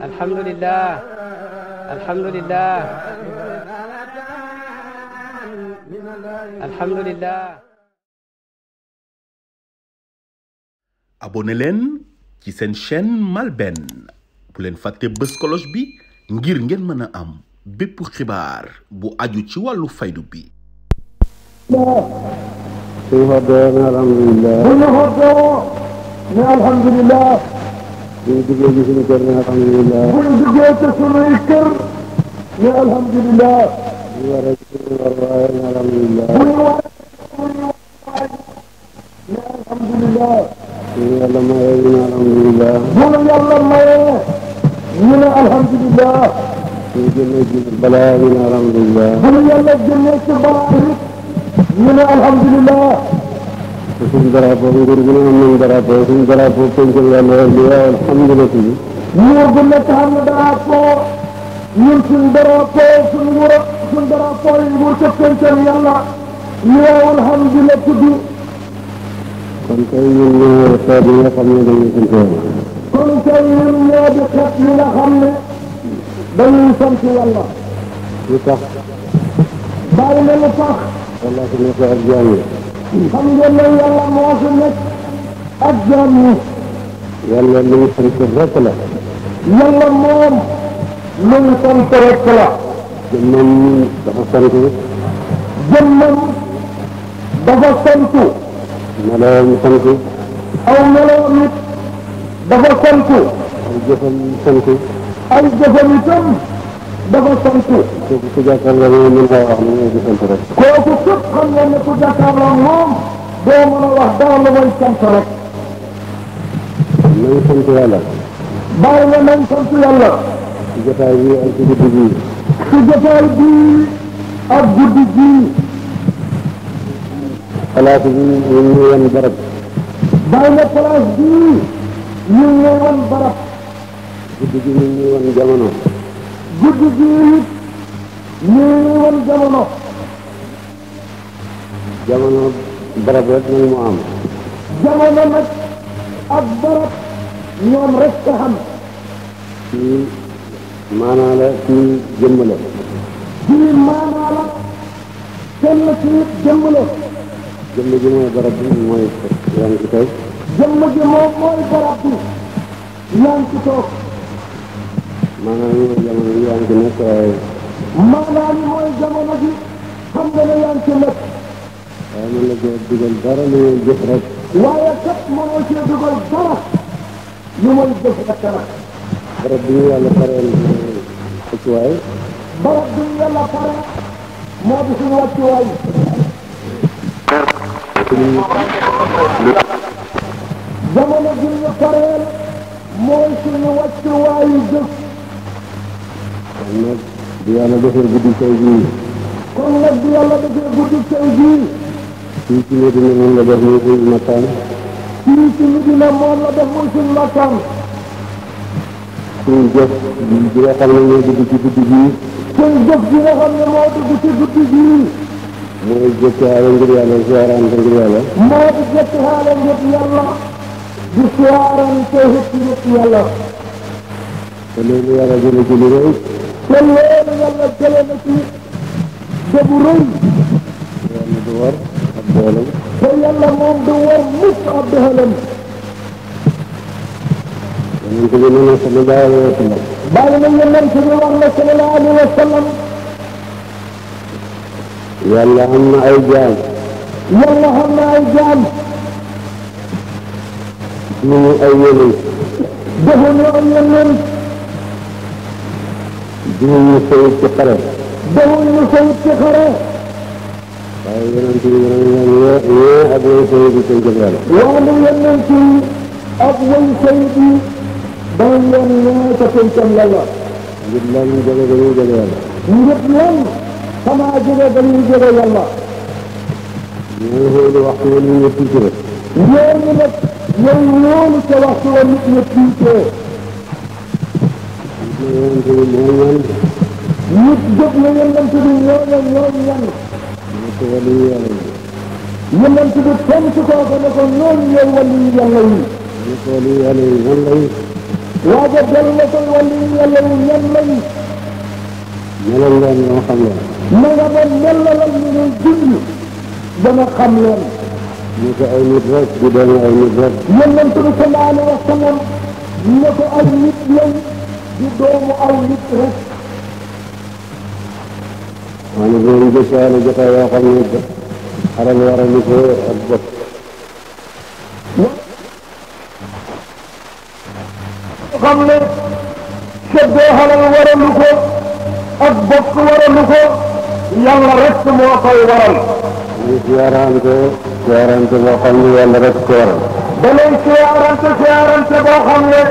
alhamdulillah alhamdulillah alhamdulillah. abonné leen ci seen chaîne MALBN bu leen fàtte bës cloche bi ngir ngeen mën a am bépp xibaar bu aju ci wàllu faydu bi. alhamdulillah. alhamdulillah. buñu duggee ci suñu kër ne alhamdulillah. buñu duggee ci suñuy kër ne alhamdulillah. buñu waree ci suñu war waaye ne alhamdulillah. buñu waree ci suñu war waaye ne alhamdulillah. buñu yàlla mayee ñu ne alhamdulillah. buñu yàlla mayee ñu ne alhamdulillah. buñu génnee ci balaa ñu ne alhamdulillah. buñu yàlla génnee ci balaa ñu ne alhamdulillah. suñu drapeau nguur gi ne am nañu drapeau suñu drapeau pencum yàlla li alhamdulillah. nguur gu nekk xam na drapeau ñun suñu drapeau suñu nguur suñu drapeau yi nguur ca pencum yàlla li alhamdulillah tudd. kon tey ñun ñoo xeet yi nga xam ne dañuy sant yàlla. kon tey ñun ñoo di xeet yi nga xam ne dañuy sant yàlla. lu tax. bàyyi na lu tax. walla su nekk ak jaam yi. xam ngeen ne yàlla moo fi nekk ak jaam yi. yàlla lu ñu sant rek la. yàlla moom lu ñu sant rek la. jëmmam dafa sant. jëmmam dafa sant. meloom sant. aw meloom it dafa sant. ay jëfam sant. ay jëfam itam dafa sant. kooku ku jàkkaarloo moom mën ngaa wax ne mooy di sant rek. kooku képp xam nga ne ku jàkkaarloo moom doo mën a wax dara la mooy sant rek. nañ sant yàlla. bàyyi na nañ sant yàlla. ci jotaay bi ak ci guddi bii. ci jotaay bii ak guddi bii. place bi ñu ngi woon barab. bàyyi na place bii ñu ngi woon barab. guddi gi ñu ngi woon jamono. guddi gi it ñu ngi woon jamono. jamono barab rek nag mu am. jamono nag ak barab ñoom rek ko xam. kii maanaa la kii jëmm la. kii maanaa la kenn kii jëmm la. jëmm ji mooy barab bi mooy yaa ngi ci tey. jëmm ji moom mooy barab bi yaa ngi ci toog. maanaam mooy jamono ji yaa ngi ci nekk waaye. maanaam mooy jamono ji xam nga ne yaa ngi ci nekk. waaye mën la cee dugal dara lu muy jëf rek. waaye kat mënoo cee dugal dara lu muy jëf rek la. barab bi ñu yàlla pareel wàccuwaay. barab bi ñu yàlla pare moo di suñu wàccuwaay. jamono ji ñu pareel mooy suñu wàccuwaayu jëf. kon nag bi yàlla defee guddi tey jii. kon nag bi yàlla defee guddi tey jii. fii ci Medina moom la def muy suñu makkaan. fii ci Medina moom la def muy suñu makkaan. suñu jëf bi nga xam ne moo dugg ci guddi gii. suñu jëf bi nga xam ne moo dugg ci guddi gii. mooy jëkkaale ngir yàlla siyaarante ngir yàlla. moo di jëkkaale ngir yàlla. di siyaarante ngir yàlla. te loolu yàlla jëlee ci lu rëy. te loolu yàlla jëlee na ci dëbu rëy. yàlla du war ab doolam. te yàlla moom du war mukk ab doolam. yonent bi ne na sallallahu alayhi wa sallam. bàyyi na yonent bi wax na sallallahu alayhi wa sallam. yàlla am na ay jaam. yàlla am na ay jaam. duñu ay yonent. defuñu ay yonent. duñu sayit ci xare. defuñu sayit ci xare. waaye yonent yi ñee ak way sayit yi seen jëf yàlla. waaye yonent yi ak way sayit yi dañ leen ñee ca pencam yàlla. ngir lan jóge dañuy jóge yàlla. ngir lan xanaa jóge dañuy jóge yàlla. ñooy xoolu waxtu wa nit ñi tiitee. ñooñu nag ñooy ñoolu ca waxtu wa nit ñi tiitee. yonent bi mooy ñan. nit jóg na yonent bi ñooñu ñooy ñan. nekk wali yàlla yi. yonent bi tontu kooku ne ko ñooñu ñooy wali yàlla yi. ñu ko wali yàlla yi ñan lay waaja dellu na koy wali yàlla yi ñan lay melal leen ñoo xam leen na nga ba mellalal ñu ñuy dund ba nga xam leen ñu ko ay nit rek di doon ay nit rek yonent bi sallallahu alayhi wa sallam ne ko ay nit lañ di doomu ay nit rek maanaam bu ñu jëkkaale jotaay yoo xam ne xaral waralu ko ak bopp xam ne seddoo xalal waralu ko ak bokk waralu ko yàlla rek moo koy waral ñu siyaarante boo xam ne yàlla rek ko waral danay siyaarante boo xam ne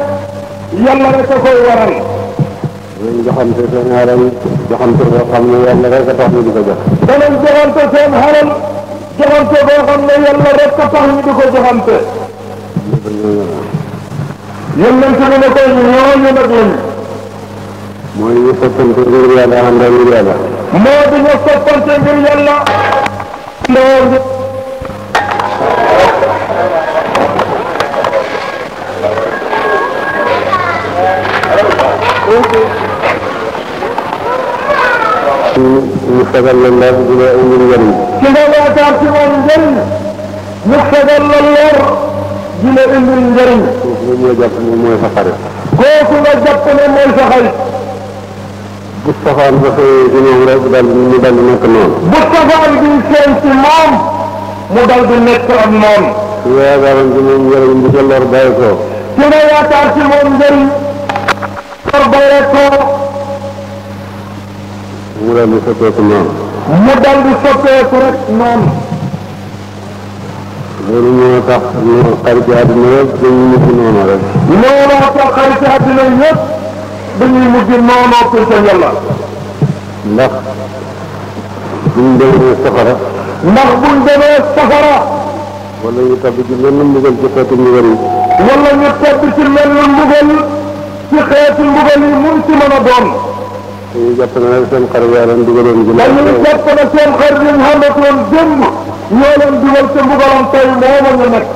yàlla rek a koy waral dañ joxante seen alal joxante boo xam ne yàlla rek a tax ñu di ko jox danay joxante seen xalal joxante boo xam ne yàlla rek a tax ñu di ko joxante yonent bi ne ko ñooñu nag lañ mooy ñu soppante ngir yàlla àndal ngir yàlla moo di ñu soppante ngir yàlla loolu ñu fegal la leer di la indil njëriñ ci nga yaakaar ci moom njëriñ ñu fegal la leer di la indil njëriñ kooku nga jàpp ne mooy sa xarit kooku nga jàpp ne mooy sa xarit bu safaan ba xëyee ci moom rek dal mu dal di nekk noonu bu safaan bi seen ci moom mu dal di nekk am noonu su yaakaaroon ci moom njëriñ bu ca lor bàyyi ko ci nga yaakaar ci moom njëriñ lor bàyyi ko mu dal di soppeeku noonu mu dal di soppeeku rek noonu loolu moo tax ñu xarit àddina rek dañuy mujj noonu rek looloo tax xarit àddina yëpp dañuy mujj noonoo ko ca yàlla ndax buñ demee safara ndax buñ demee safara wala ñu tabbi ci lenn mbugal ci xeetu mbugal yi wala ñu tedd ci mel ni mbugal ci xeetu mbugal yi mun ci mën a doon dañuy jàpp ne rek seen xarit yaa leen dugaloon ginnaaw dañuy jàpp ne seen xarit yi ñu xamatoon démb ñoo leen dugal ca mbugalam tey mooma ñu nekk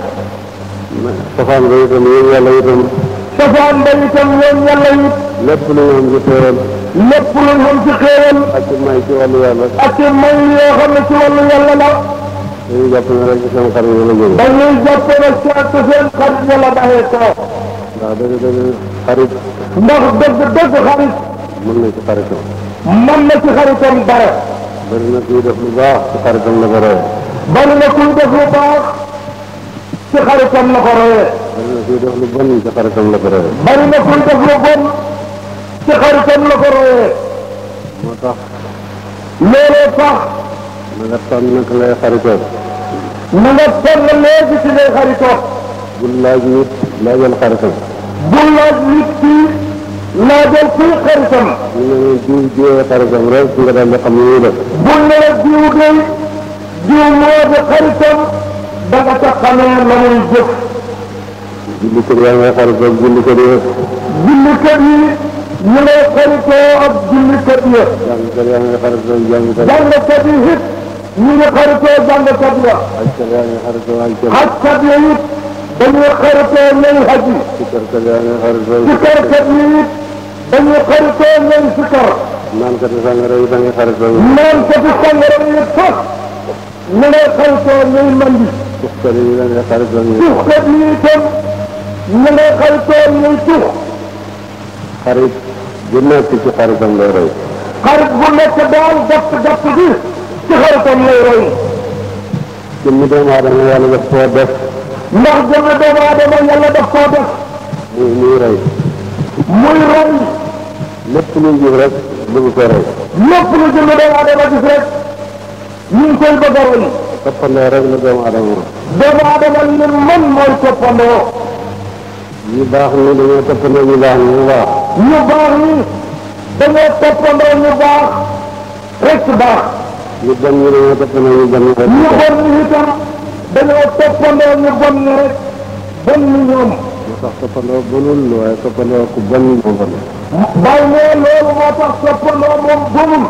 safaan ba itam yéen yàlla itam safaan ba itam ñoom yàlla it lépp lu ñu am ci xéewal lépp lu ñu am ci xéewal ak ci may ci wàllu yàlla ak ci may yoo xam ne ci wàllu yàlla la dañuy jàpp ne rek seen xarit yi la jóge dañuy jàpp ne seen xarit yàlla baxee ko ndax dëgg xarit ndax dëgg xarit mën na ci xaritam mën na ci xaritam dara bari na kuy def lu baax ci xaritam la ko royee bari na kuy def lu baax ci xaritam la ko royee bari na kuy def lu bon ci xaritam la ko royee bari na kuy def lu bon ci xaritam la ko royee moo tax looloo tax na nga tànn naka lay xaritoo na nga sonn léegi ci ngay xaritoo bul laaj nit laajal xaritam bul laaj nit ki laajal kuy xaritam ñu ne diw diwee xaritam rek nga daal di xam ni muy def bul ne la diw day diw moo di xaritam da nga tax xamee la muy jëf jullikat yaa ngay xaritoo jullikat yi jullikat yi ñu ngay xaritoo ak jullikat ya jàngkat yaa ngay xaritoo jàngkat jàngkat yi it ñu ngi xaritoo jàngkat ya ajkat yaa ngay xaritoo ajkat xajkat ya it dañuy xaritoo ñooy xaj yi sikarkat yaa ngay xaritoo sikarkat yi it dañuy xaritoo ñooy sikar naankati sàngara yi da ngay xaritoo naankati sàngara yi sax ñu ngay xaritoo ñooy mandi tuxkat yi da ngay xaritoo tuxkat yi itam ñu ngay xaritoo ñooy tux xarit bu nekk ci xaritam lay roy xarit bu nekk daal gàtt bi ci xaritam lay roy jëmmi doomu aadama yàlla daf koo def ndax jëmmi doomu aadama yàlla daf koo def muy roy muy roy lépp luy jëf rek bëgg ko roy lépp lu jëmmi doomu aadama gis rek ñu ngi koy bëgg a roy toppandoo rek la doomu aadama doomu aadama li mën mooy toppandoo ñu baax ni dañoo toppandoo ñu baax ni mu baax ñu baax ni dañoo toppandoo ñu baax rek baax ñu bon ñi dañoo toppandoo ñu bon rek ñu bon ñi itam dañoo toppandoo ñu bon ñi rek bon ñi ñoom moo tax toppandoo bonul waaye toppandoo ku bon moo bon bàyyi ne loolu moo tax toppandoo moom bonul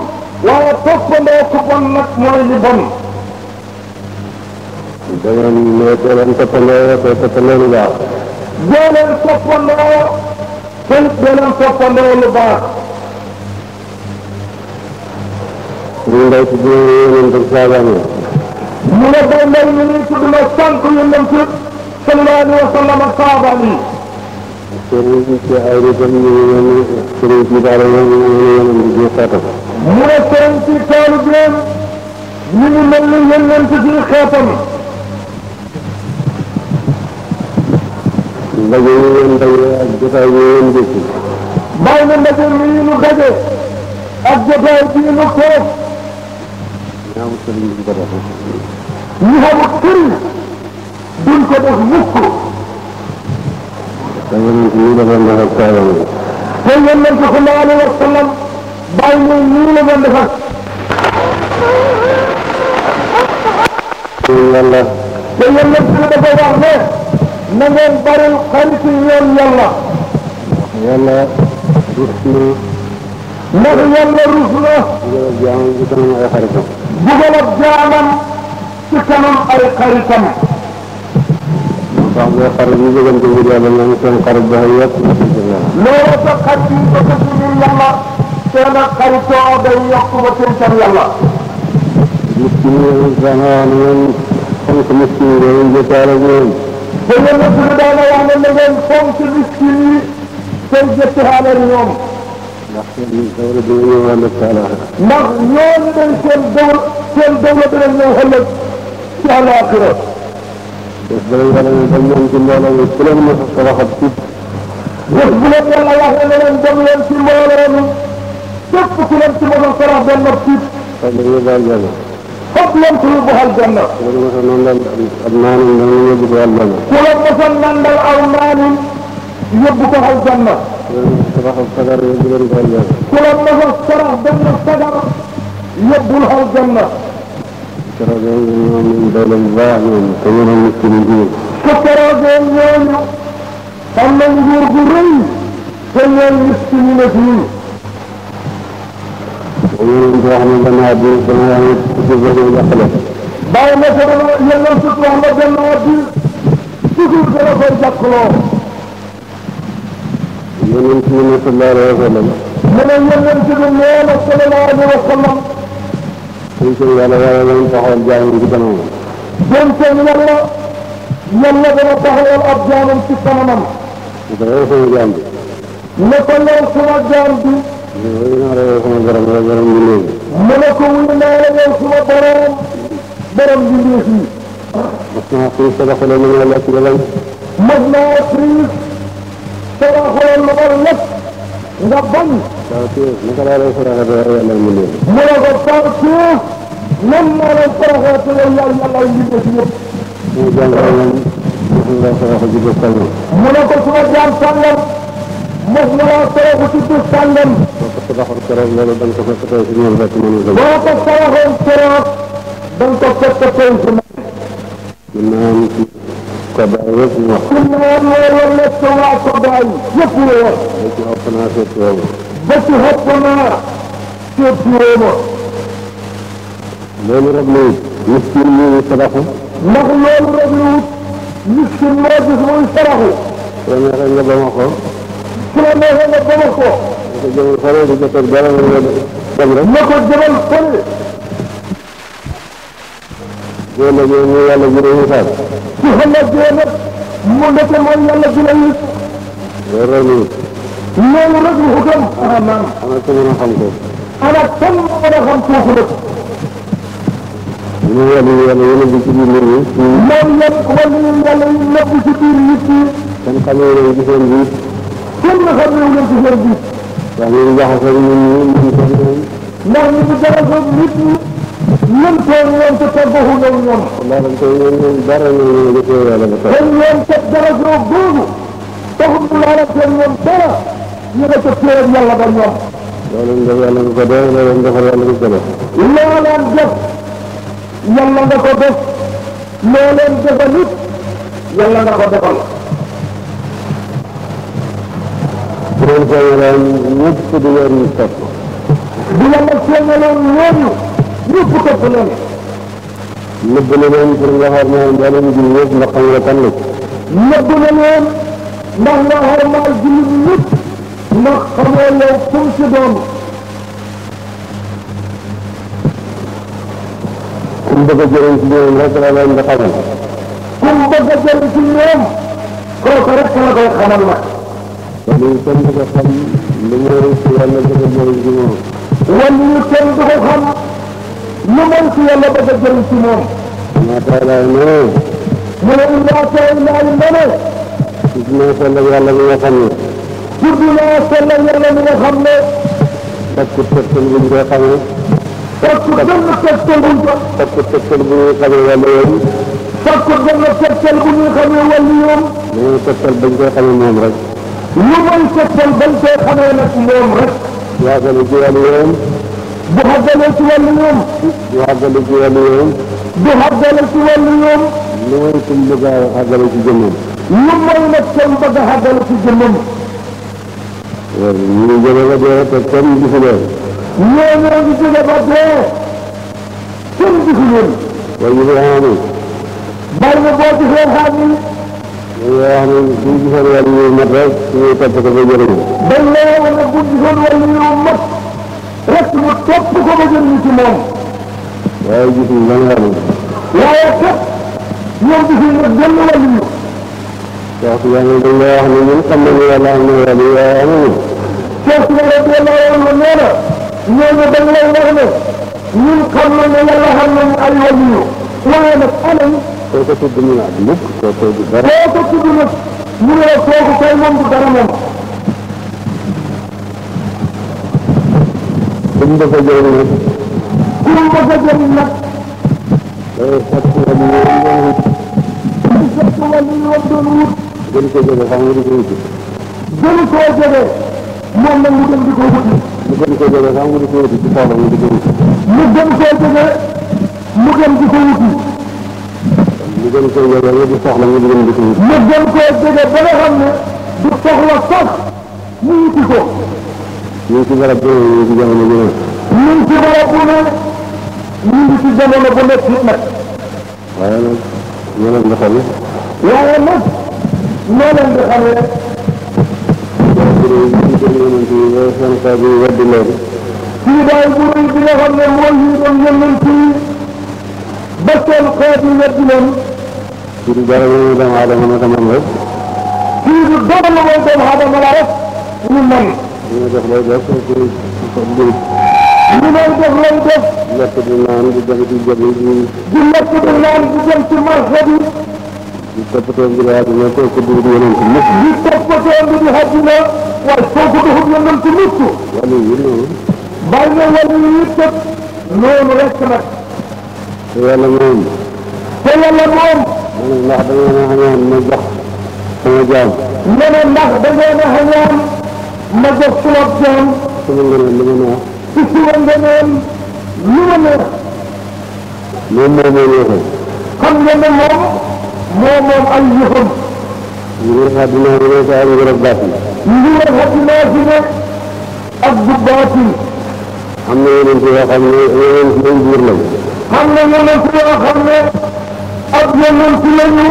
waaye toppandoo ku bon nag mooy li bon dañoon ne doo leen toppandoo te toppandoo lu baax dee leen toppandoo te dee leen toppandoo lu baax. ñu nday tudd yonent ak saabaam yi. mu ne Baye Mbaye mi ngi tudd na sant yonent sallallahu alayhi wa sallam ak saabaam yi. sëriñ ci ay nitam ñu ngi leen sëriñ ci daara ñu ngi leen di xeetam. mu ne sëriñ ci taalibeem ñu ngi mel ni yonent ci xeetam. ndaje yi ngeen daje ak jotaay yi ngeen dëkk. bàyyi na ndaje mii nu daje ak jotaay bii nu toog. ñaamu sëriñ bi ko def. ñu xamul sëriñ duñ ko def mukk. te yonent nii la doon def ak saabaam yi. te yonent sallallahu alayhi wa sallam bàyyi na nii la doon def ak. yàlla. te yonent bi dafa wax ne na ngeen baril xarit yoon yàlla. yàlla rus na. ndax yàlla rus na. dugal ak jaamam ci kanam ay xaritam. dugal ak jaamam ci kanam ay xaritam. ndax boo xarit ñu jógante ngir yàlla ñoom seen xarit ba yëpp. loolu sa xarit yi ko def ngir yàlla seen ak xaritoo day yokk ba seen tam yàlla. miskin yi dana wax ne ngeen fonk miskin yi ngeen jëkkaar ak ñoom. te yonent bi daana wax ne na ngeen fonk miskin yi tey jëkkaar ak ñoom. ndax seen dawla dina ñëw ëllëg ci àllaaxira. ndax ñooñu dañ seen dawla dina ñëw ëllëg ci àllaaxira. bés ba yàlla ne dem leen ci mbooloo mi ku leen mos a saraxat tuut. bés bu leen yàlla waxee ne leen dem leen ci mbooloo mi képp ku leen ci mos a sarax benn tuut. xam nga yóbbu aljanna. foofu leen ko yóbbu aljanna. ku leen mos a nandal ab naanam dana yóbbu ko aljanna. ku leen mos a nandal aw naanin yóbbu ko aljanna. ku leen mos a saraxat sagar yóbbu leen ko aljanna. ku leen mos a sarax benn sagar yóbbul aljanna. keroog ñoom ñu doole bu baax ñoom te ñu ne miskin yi jiw. su keroogee ñooñu am na nguur gu rëy te ñooy miskin yi ne fii. dañu leen di wax ne dana at bii dana wax ne ci bëgg a jàppale. bàyyi na ko dana yéen sut wax na benn at bi toujours dana koy jàkkaloo. yonent bi ne sallallahu alayhi wa sallam. mu ne yonent bi nee na sallallahu alayhi wa sallam. suñ ko yàlla yàlla lañ taxawal jaamam ci kanamam. seen yàlla dana taxawal ab jaamam ci kanamam. su ko yow sama jaam bi. ne ko yow suma jaam bi. wuyu naa la yow sama borom yow borom bi léegi. mu ne ko wuyu naa la yow suma borom bi léegi. mas naa fi sadaxale lu ma lekk yalam. mas naa fi sadaxale lu ma lekk nga bañ. waaw kii naka laa lay saraxate yàlla mu léegi. mu ne ko taw suuf nan maa leen saraxate yow yàlla liggéey si yëpp. suñu jàngal moom mosul laa saraxa ji bés sàngam. mu ne ko suma jaam sàngam mos na laa saraxu ci bés sàngam. boo ko sadaxal keroog loolu da nga ko fekk tey si ñoom rek mënu ko. boo ko saraxoon keroog da nga ko fekk tey si man. mën naa am ci kobaay yëpp ñu wax. mën naa am loolu lekk waa kobaay yëpp la wax. ba ci ëpp naa seet boobu. ba ci ëpp naa seet juróoma. loolu rek mooy miskin yi ñu sadaxu. ndax loolu rek lu wut miskin moo gis muy saraxu. soo neexee nga ba ma ko. su la neexee nga ba ma ko. nga ko jëmal fële di jot ak dara nga dem rek. na ko jëmal fële. boo lëgee ñu yàlla jërë ñu saal. su xamante nag mu ndeke mooy yàlla dina it. loolu rek ñu. loolu rek lu xutam. naam. ana ko mën a xam ko. ana kan moo mën a xam kooku rek. ñu yàlla yéen a ngi ci biir nit ñi. moom yëpp wala yàlla yi nëbb ci biir nit ñi. kenn xamee leen ci seen biir. kenn xamee leen ci seen biir. ndax ñu ngi jaxasoo nit ñi ñu ngi toog ñoom. ndax ñu ngi jaxasoo nit ñi. ñun toog ñoom te tàggaxu ñoom ñoom. ndax dañ koy ñoom dara ñoom ñu ngi koy yàlla ba tax. kon ñoom kat jaxasoo googu. taxul mu laalante ñoom dara. ñu ne ko téereb yàlla ba ñoom. loolu nga yàlla nga ko def loolu nga defal yàlla nga ko def. looleen def yàlla nga ko def looleen defal nit yàlla nga ko defal. bu leen feeñalaan ñëpp di leen topp. bu yàlla feeñaloon ñooñu ñëpp topp leen. nëbb na leen pour nga xam ne mboolem ji yëpp ndax xam nga kan la. nëbb na leen ndax nga xormaal jullit ñëpp ndax xamoo yow kum si doon kum bëgg a jëriñ ci ñoom rek la leen di xamal kum bëgg a jëriñ ci ñoom kooku rek la koy xamal nag wala ñu kenn du ko xam lu mooy si yàlla bëgg a jëriñ ci moom wala ñu kenn du ko xam lu mooy si yàlla bëgg a jëriñ ci moom maa taalaay ne mu ne illaa taalaay ne tudd naa sellal yàlla mi nga xam ne tudd naa sellal yàlla mi nga xam ne takku tegtal buñ koy xamee takku benn tegtal buñ ko takku tegtal bu ñuy xamee wala yoon takku benn tegtal bu ñuy xamee wala yoon dañuy tegtal bañ koy xamee moom rek lu mooy tegtal bañ koy xamee nag moom rek yaakaar ci wàllu yoon bu xàggalee ci wàllu yoon du xàggale ci wàllu yoon du xàggale ci wàllu yoon lu mooy kum bëgg a xàggale ci jëmmam lu mooy nag kenn bëgg a xàggale ci jëmmam ñu jëme ba dee te kenn gisu leen ñoo ngi jóge ba dee kenn gisu leen waaye ñu ngi xam bari na boo gisee xaaj yi ne yoo xam ne suñ gisoon wàllu yu mat rek ñu topp ko ba jëriñ dañ lay wax ne bu gisoon wàllu yu mat rek mu topp ko ba jëriñ ci moom waaye gisuñ lan xam ne waaye kat ñoom gisuñ nag benn wàllu yu wax yaa ngi dañ lay wax ne ñun xam nañu yàlla am na wàllu waaye amuñu Cheikh Sida radiyallahu anhu nee na ñooñu dañ lay wax ne ñun xam nañu yàlla xam nañu ay wàllu yu waaye nag anañ koo ko tudd ñu naan mukk koo koy du dara boo ko tudd nag ñu ne la kooku kay moom du dara moom buñ bëgg a jëriñ nag ku mu bëgg a jëriñ nag day fekk wàllu yoon ñu fekk wàllu yoon doon wut gën ko jële xam nga di ko wuti gën koo jege moom nag mu dem di ko wuti mu gën ko jële xam nga di ko wuti ci soxla mu di ko wuti mu gën koo jege mu gën di ko wuti mu gën ko jële nga di soxla mu di gën di ko wuti mu gën koo jege ba nga xam ne du soxla sax mu wuti ko ñu ngi ci barab bi ñu ngi ci jamono bi nag ñu ngi ci barab bu ne ñu ngi ci jamono bu nekk nag waaye nag ñoo leen di xam waaye nag noo leen di xamee seen kaa bi weddi loolu fii daal bu rëy bi nga xam ne mooy yi doon yonent yi ba seen xeet yi weddi leen ci di dara ñu doomu aadama naka man rek fii du dara la mooy doomu aadama la rek ñu man ñu def lay def ci ñu lay def lay def lekk di naan di def di jëli di lekk di naan di dem ci marché bi di toppatoo mbir àddina ko ko dugg yonent mukk di toppatoo mbiri àddina waaye kooku duxut yonent mukk wàllu yi noonu bàyyi na wàllu yi tëb noonu rek nag te yàlla moom te yàlla moom ma ne ndax da ngeen a xañaan ma jox sama jaam ne ne ndax da ngeen a xañaan ma jox suma jaam sama ngëneel li ma neex ci suma ngëneel lu ma neex moom moo moo neexal xam ngeen ne moom moom ay yëfam ngir àddina bi ne ko ak ngir ak baat yi ngir àddina fi ne ak bu baatin am na yonent yoo xam ne yonent lañ buur lañ xam na yonent yoo xam ne ak yonent lañu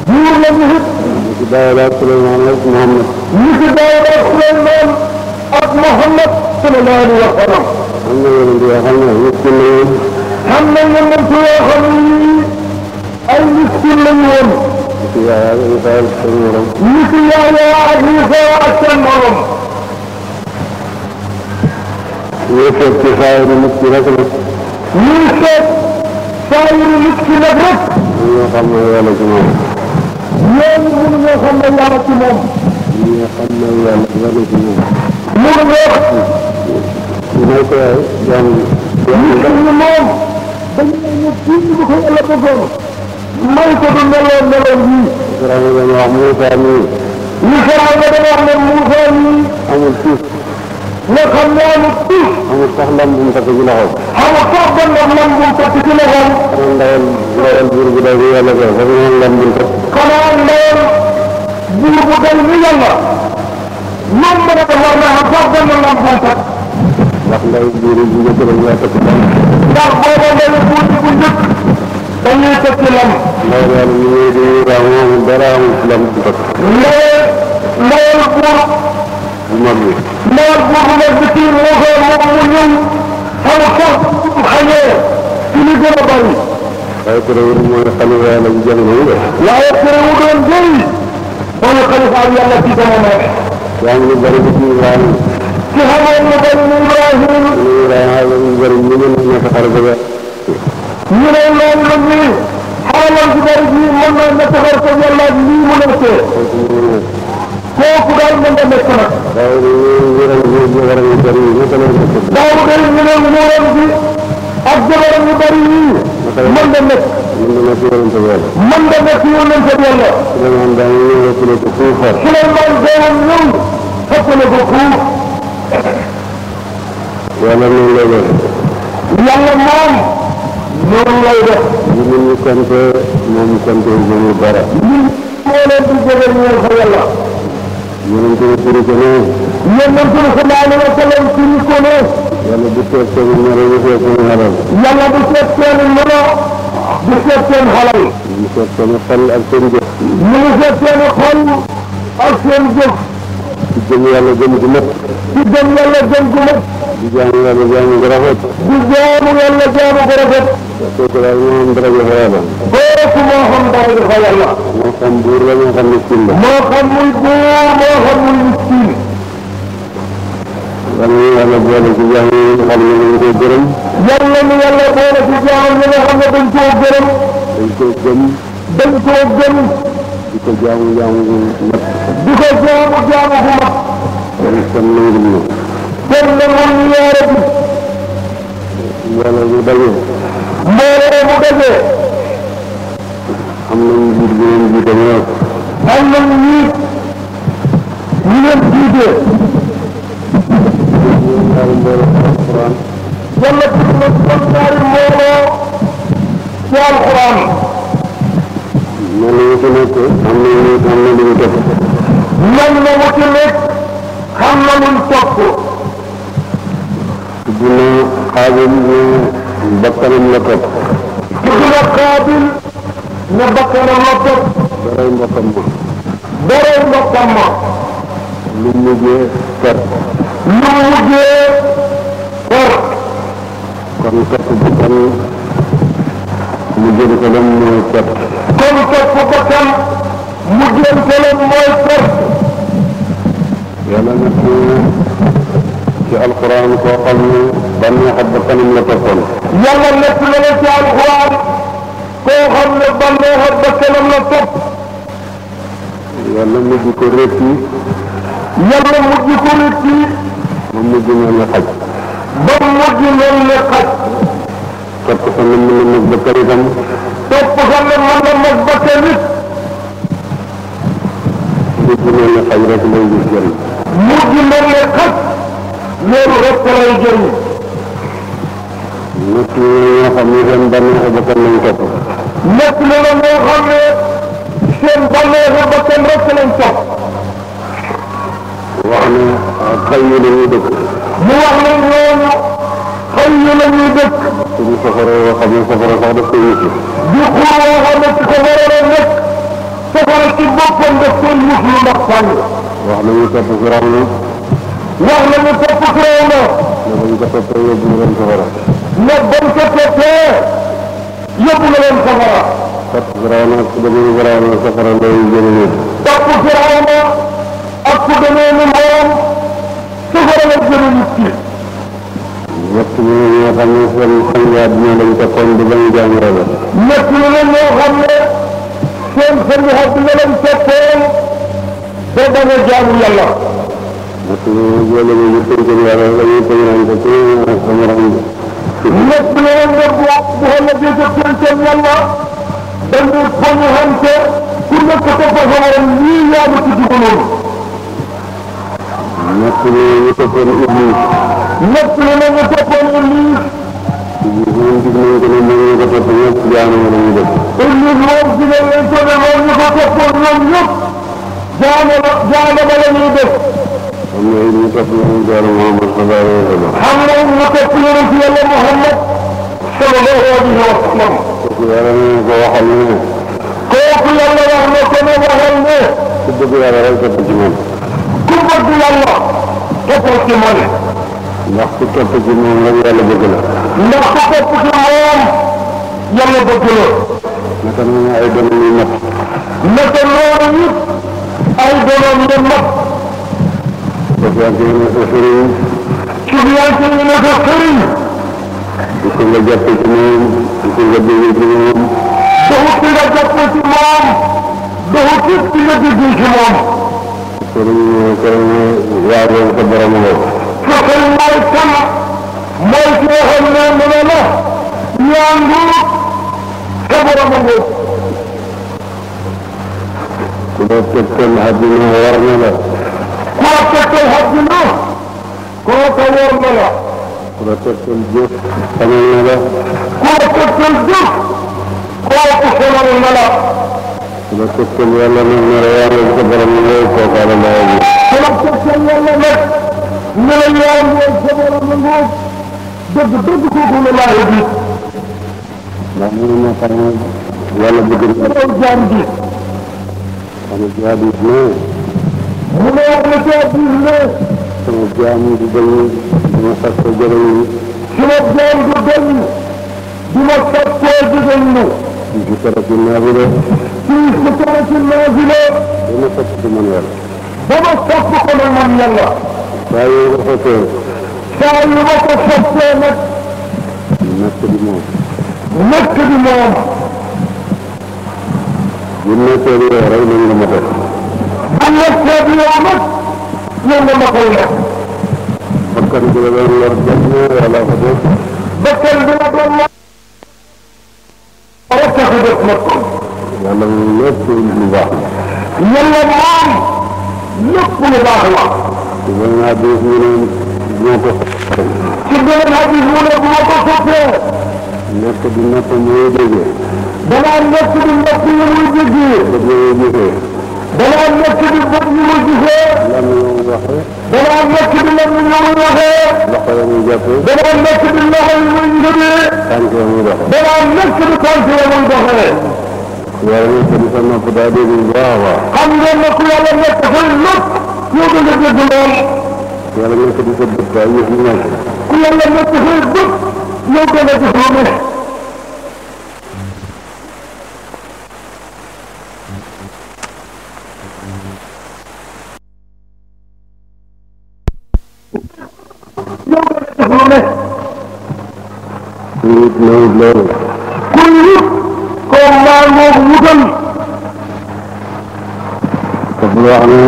buur lañu it ñu ci Daawuda ak Suleymaan ak Muhammad ñi ci Daawuda ak Suleymaan ak Muhammad sallallahu alayhi wa sallam am na yonent yoo xam ne miskin lañu xam na yonent yoo xam ne ay miskin lañu woon ci Yaaya ak Isaa ak seen morom ñi ci Yaaya ak Isaa ak seen morom ñu seet ci saayiru nit ki rek nag ñuy seet saayiru nit ki nag rek ñoo xam ne yàlla ci moom ñooñu mënuñoo xam ne yàlla ci moom ñoo xam ne yàlla ci moom mënuñoo ñu may ko yaay jaam nit ñi moom dañu ne kii ñu ko yàlla bëggoon may ko du meloon meloon yii Firawna dañu wax Muusaa mii ñu Firawna dañu wax ne Muusaa mii amul tuus nga xam ne amul tuus amul sax lam bu mu takk ci loxo xamul sax benn lam bu mu takk ci loxoom xanaa ndawal buur bu day bi yàlla ko fa ñu lam bu mu takk xanaa ndawal buur bu day ni yàlla moom ma ne ko war na am sax benn lam bu mu takk ndax ndaw buur yi bu njëkk dañ laa takk lam ndax booba ndaw buur yi bu njëkk dañuy takk lam ndaw yàlla ñu ngi di amul dara amul lam bu mu takk ndawal ndawal buur bu mag bi ndawal buur bu mag bi kii moo ko moom mu ñëw xaw sax xañee ci li gën a bari waaye terewul mooy xalifa yàlla ci jamono yi de waaye terewul doon jëy mooy xalifa yàlla ci jamono yaa ngi lu bari ci Ibrahima ci xamoon lu bari ni Ibrahima lu bari ñu mën a nekk xarit ba ñu ne loolu la ñuy xaaral ci bari bi mën na nekk xarit ko yàlla lii mu nekkee kooku daal mën na nekk nag daaw ñu wéral ñu war a ñu bari ñu ko leen def daaw day ñu ne nguuram bi ak jabaram yu bari yii mën na nekk mën na nekk yonente yàlla mën na nekk yonente yàlla Souleymane daañu ñëw ëppale ko fuuf far Souleymane doomam ñëw ëppale ko fuuf yàlla noonu lay def yàlla moom noonu lay def ñu nit ñu compté moom compté ñu dara ñun moo leen di jógal ñeel fa yàlla yonente bi turi ko ne yonente bi sallallahu alayhi wa sallam turi ko ne yàlla du seet seen ñoro du seet seen xalal yàlla du seet seen mëno du seet seen xalal ñu seet seen xel ak seen jëf ñu ngi seet seen xol ak seen jëf ci jëm yàlla jëm gu mat ci gëm yàlla gëm gu mat di jaamu yàlla jaamu gu rafet di jaamu yàlla jaamu gu rafet kooku daal moo am dara fa yàlla kooku moo xam dara dafa yàlla moo xam buur la moo xam miskin la moo xam muy buur moo xam muy miskin yàlla boole ci jaamu yi nga xam ne dañ koy gërëm yàlla ni yàlla boole ci jaamu ñi nga xam ne dañ koo gërëm dañ koy gëm dañ koo gëm di ko jaamu jaamu gu mat di ko jaamu jaamu gu mat kon nangul ñu kon nangul ñu yaara bi yàlla bu daje mbooloo mu dajee am nañ jiit bu leen jiite ñëw am nañ nit ñu leen jiitee ñaari mbooloo alquran yàlla tudd na kon ñaari mbooloo ci alquran mel na ci nekk am na lu ñu topp mel na mu ci nekk xam na luñ topp tudd na xaabil ne bakkanam la topp tudd na xaabil ne bakkanam la topp daray mbokkam ma daray mbokkam ma lu mujjee perte lu mujjee or kon topp bakkan mu jëm ko dem mooy perte kon topp bakkan mu jëm këlam mooy perte yàlla nag ci alquran koo xam ne bànneex ak bakkanam la toppoon yàlla nekk na la ci alquran koo xam ne bànneex ak bakkanam la topp yàlla mujj ko rétti yàlla mujj ko rétti ma mujj mel ne xaj ba mujj mel ne xaj topp ko na mën na mag bakkan itam topp xam ne mën na mag bakkan nit mujj mel ne xaj rek lay gis jëriñ mujj mel ne xaj loolu rek lay jëriñ nit ñoo xam ne seen bànneex ak bakkan lañ topp nekk na la ñoo xam ne seen bànneexu bakkan rek lañ topp wax ne xay yi la ñuy dëkk mu wax ne ñooñu xëy yu la ñuy dëkk suñu safara yoo xam ne safara sax daf koy wuti di xur woo xam ne ci ko waroon a nekk safara ci boppam daf koy muslu ndax sànni wax nañu topp Firawna wax nañu topp Firawna ne bañ ko toppee yóbbu na leen safara ne bañ ko toppee yóbbu na leen safara topp Firawna ak ku demee Firawna safara lay jëlee nit topp Firawna ak ku demee ni moom safara la jëme nit ki ñett ñi ñoo xam ne seen sangaat ñoo lañ toppoon di bañ jaamu Yàlla ñett ñi la ñoo xam ne seen sëngi àddina lañ toppoon te bañ a jaamu yàlla ñett ñi ñoo lañu ñu tënkal Yàlla la ñuy tëj nañ ko ci sama ram ñett ñi la nga bu xoola bi ko tënkal yàlla dañuy poñu xante ku nekk topp sa waram lii yaa ma ci dugaloon ñett ñi ñu toppoon Iblis ñett ñi la nga toppoon Iblis Iblis moom gis nañ ko ne ñu ko topp ñëpp jaamu la ñu def Iblis moom jigéen lañ ko ne moom ñu ko toppoon ñoom ñëpp jaama la ñuy def xam nga it ñu topp yonent Yàlla Muhammad sallallahu alayhi wa sallam xam nga ñu topp yonent Yàlla Muhammad sallallahu alayhi wa sallam kooku Yàlla ne ko waxal ne kooku yàlla wax na ko ne waxal ne ku bëgg yàlla rek topp ci moom. ku bëgg yàlla toppal ci moom. ndax ku topp ci moom rek yàlla bëgg la. ndax ku topp ci moom yàlla bëgg la. naka noonu ay donom yu mat. naka noonu it ay donom yu mat. sofiante yi ne sa sëriñ. sofiante yi ne sa sëriñ. di ko nga jàppe ci moom di ko nga déggee ci moom. doxut ci nga jàppe ci moom doxut ci nga déggee ci moom. sëriñ waajal sa borom la. sa sëriñ mooy kan mooy ki nga xam ne mu ne la ñaangu sa borom a ngóob. ku la tegtal àddina war na la. ku la tegtal àddina kooka war na la. ku la tegtal jëf xamal na la. ku la tegtal jëf kooku xamal na la. ku la tegtal yàlla nag ne la waajal sa borom la kooka la laa ji. ku la tegtal yàlla nag ne la ñaangu sa borom a ngóob dëgg dëgg kooku la laa ji. ndax mënu ma xam ne yàlla bëgg na yow jaam bi xam ci hadis ne mu ne wax na ci hadis ne sama jaam di dañ dina sakko jërëñ suma jaam du dañ dina sakkoo jigéen ci si tara ci naafile ci tara ci naafile dina sakk ci man yàlla dama sakk ko nag man yàlla saa yu ko fekkee saa yu ma ko fekkee nag nekk di moom nekk di moom bu nekkee di yow rek nañ la ma def bu nekkee di yow nag ñoom nga ma koy def bakkan bi la doon lor jot na wala ko def bakkan bi la doon lor rek tax a def nag yàlla moom lépp lu baax la yàlla moom lépp lu baax la ci beneen hadis mu ne ñoo ko ci beneen hadis mu ne bu ma ko soppee nekk di natt muy déggee danaa nekk di natt yi muy déggee bët yi muy gisee danaa nekk di bët yi muy gisee lan la muy waxee danaa nekk di lan yi muy waxee loxo ya muy jàppee danaa nekk di loxo yi muy njëbee tànk ya muy doxee danaa nekk di tànk yi muy doxee yàlla nekk di sa nopp daa dégg bu baax a baax xam ngeen ne ku yàlla nekk fay lépp yow da nga dégg lool yàlla nekk di sa bët daa yëf ñu nekk ku yàlla nekk fay bët yow da nga gis lu ne nit nawut loolu ku nit koo maa ngoog wutal te bul wax ne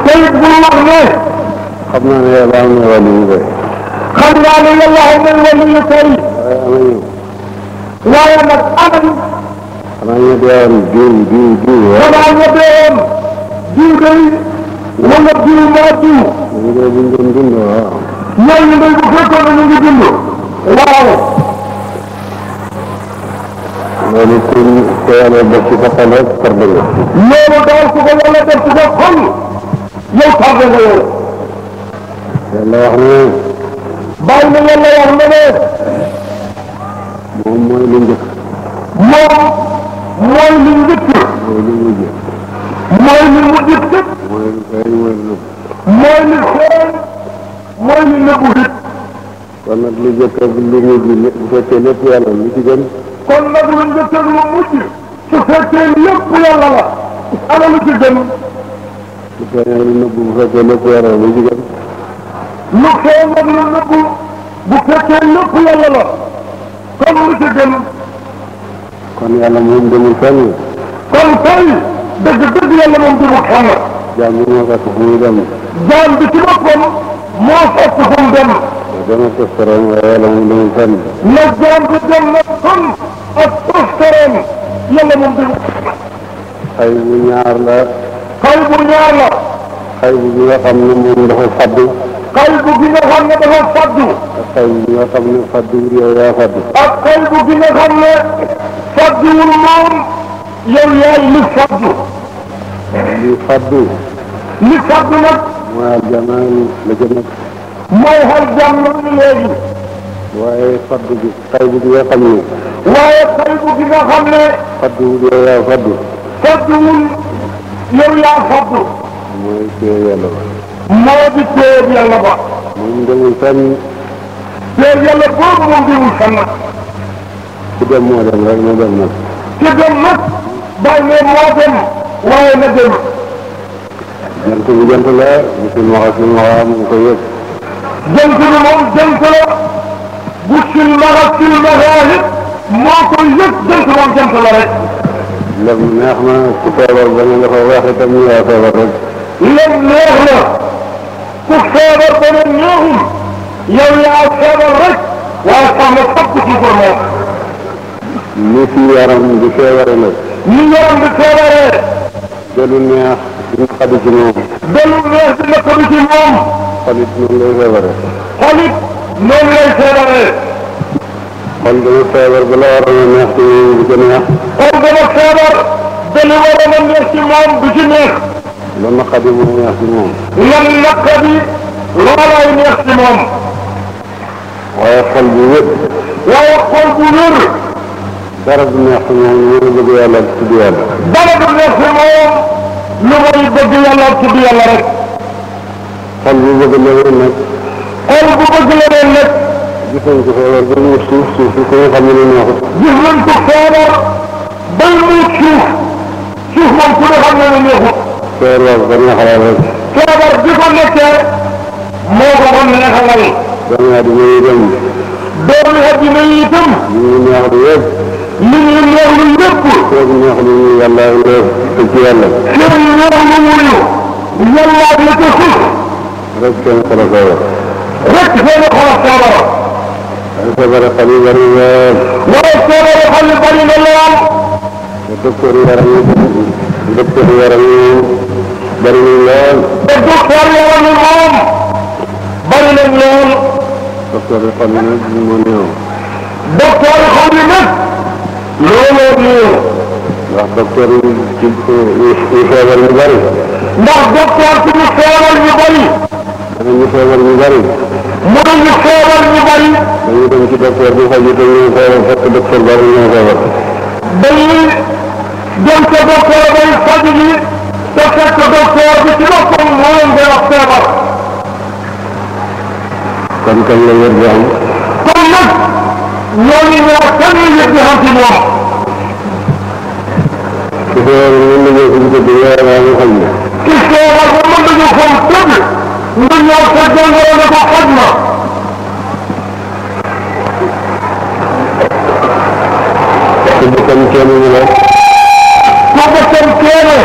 tey bul wax ne xam naa ne yàlla am na wàllu yu bëri xam naa ne yàlla am na wàllu yu tey waaye am na waaye nag amal xanaa ñu deewoon diw xanaa nga deewoon diw day wala diw maa diw ñu dee buñ doon dund waaw ñooñu day bu fekkoon ne ñu ngi dund waaw loolu ku yàlla def ci sa xol rek tardé nga loolu daal ku ko yàlla def ci sa xol yow tardé nga yow yàlla wax ne bàyyi na yàlla wax na ne moom mooy lu njëkk moom mooy li njëkk mooy lu mujj mooy li mujj tëb mooy lu feeñ mooy lu nëbb mooy li feeñ mooy li nëbbu it kon nag lu jëkk ak lu mujj bu fekkee lépp yàlla lu ci gën kon nag lu njëkk ak lu mujj su fekkee lépp yàlla la ana lu ci gën lu feeñ ak lu nëbb bu fekkee lépp yàlla lu ci gën lu feeñ ak lu nëbbu bu fekkee lépp yàlla la kon lu ci gën kon yàlla moom demul fenn kon tey dëgg yàlla moom du mu kenn jaam bi moo fekk fu muy dem jaam bi ci boppam moo fekk fu mu dem dana tëstaroon waaye yàlla moom demul fenn na jaam bi dem na kon ak toftaroon yàlla moom du mu xay bu ñaar la xay bu ñaar la xay bu bi nga xam ne moom dafa faddu xay bu gi nga xam ne dafa faddu ak xay bu bi nga xam ne faddu yow yaa faddu ak xay bu gi nga xam ne fadduwul moom yow yaay li faddu li faddu li faddu nag mooy aljana la ca nekk mooy xal jàmm ni léegi waaye faddu bi xay bu bi nga xam ne waaye xay bu gi nga xam ne faddu yow yaa faddu fadduwul yow yaa faddu mooy téye yàlla ba moo di téye yàlla ba moom demul fenn téye yàlla boobu moom demul fenn ku dem moo dem rek na dem nag ci dem nag bàyyi ne moo dem waaye na dem jant bi jant la bu silmaxa mu ko yëg jant bi moom jant la bu silmaxa it moo ko yëg jant moom jant la rek lem neex na ku feebar ba ne dafa weex itam ñu yaa feebar rek lem neex na ku feebar ba ne neexul yow yaa feebar rek waaye sax na fokk ci ko moom ni fi yaram di feebare nag ni yaram di feebaree delu neex dina xadi ci moom delu neex dina ko ci moom xolit noonu lay feebare xolit noonu lay feebaree xol dana feebar ba la waroon a neex ci moom du ko neex xol dana feebar ba li waroon a neex ci moom du ci neex la naqadi moo neex ci moom lan naqadi loolaay neex ci moom waaye xol bu wét waaye xol bu wér dara du neex ci moom lu muy bëgg yàlla ak tudd yàlla dara du neex ci moom lu muy bëgg yàlla ak tudd yàlla rek xol bu bëgg leneen nag xol bu bëgg leneen nag gis nañ ko feebar ba mu suuf suuf si ko nga xam ne neexut gis nañ ko feebar bay muy suuf moom ku ne xam ne ne neexut feebar ba neexalal rek feebar bi ko nekkee moo ko ko neexalal doomu aadama yi dem doomu addina yi itam li ñu neex lu yëpp li ñu neex lu yëpp feeg neex lu ñu yàlla leer te ci yàlla seen neex lu wuyu yàlla la ca suuf rek seen xol a feebar rek seen xol feebar ay feebar xol yi bari lool waaye feebar xol yi bari na lool te docteur yaram yi bari nañ lool te docteur yaram yi moom bari nañ lool docteur yi xol yi nag moo néew docteur xol yi nag looloo néew ndax docteur yi ci ñu feebar ñu bari ndax docteur ci ñu feebar ñu bari ñu feebar ñu bari mënuñu feebar ñu bari dañuy dem ci docteur bi faju te ñu feebar fekk docteur bari ñoo feebar dañuy dem ca docteur bay faju ji te fekk docteur bi ci boppam moo leen di wax feebar kon kañ la wér di am kon nag ñooñu ñoo kenn yëg di xam ci moom ci feebar mën na ñëw suñu tëdd yaram ñu xam ne ci feebar ba mën nañu xam tëdd nga ñëw sa jàngoro ne ko faj ma su bëkkam kenn ñu la su bëkkam keene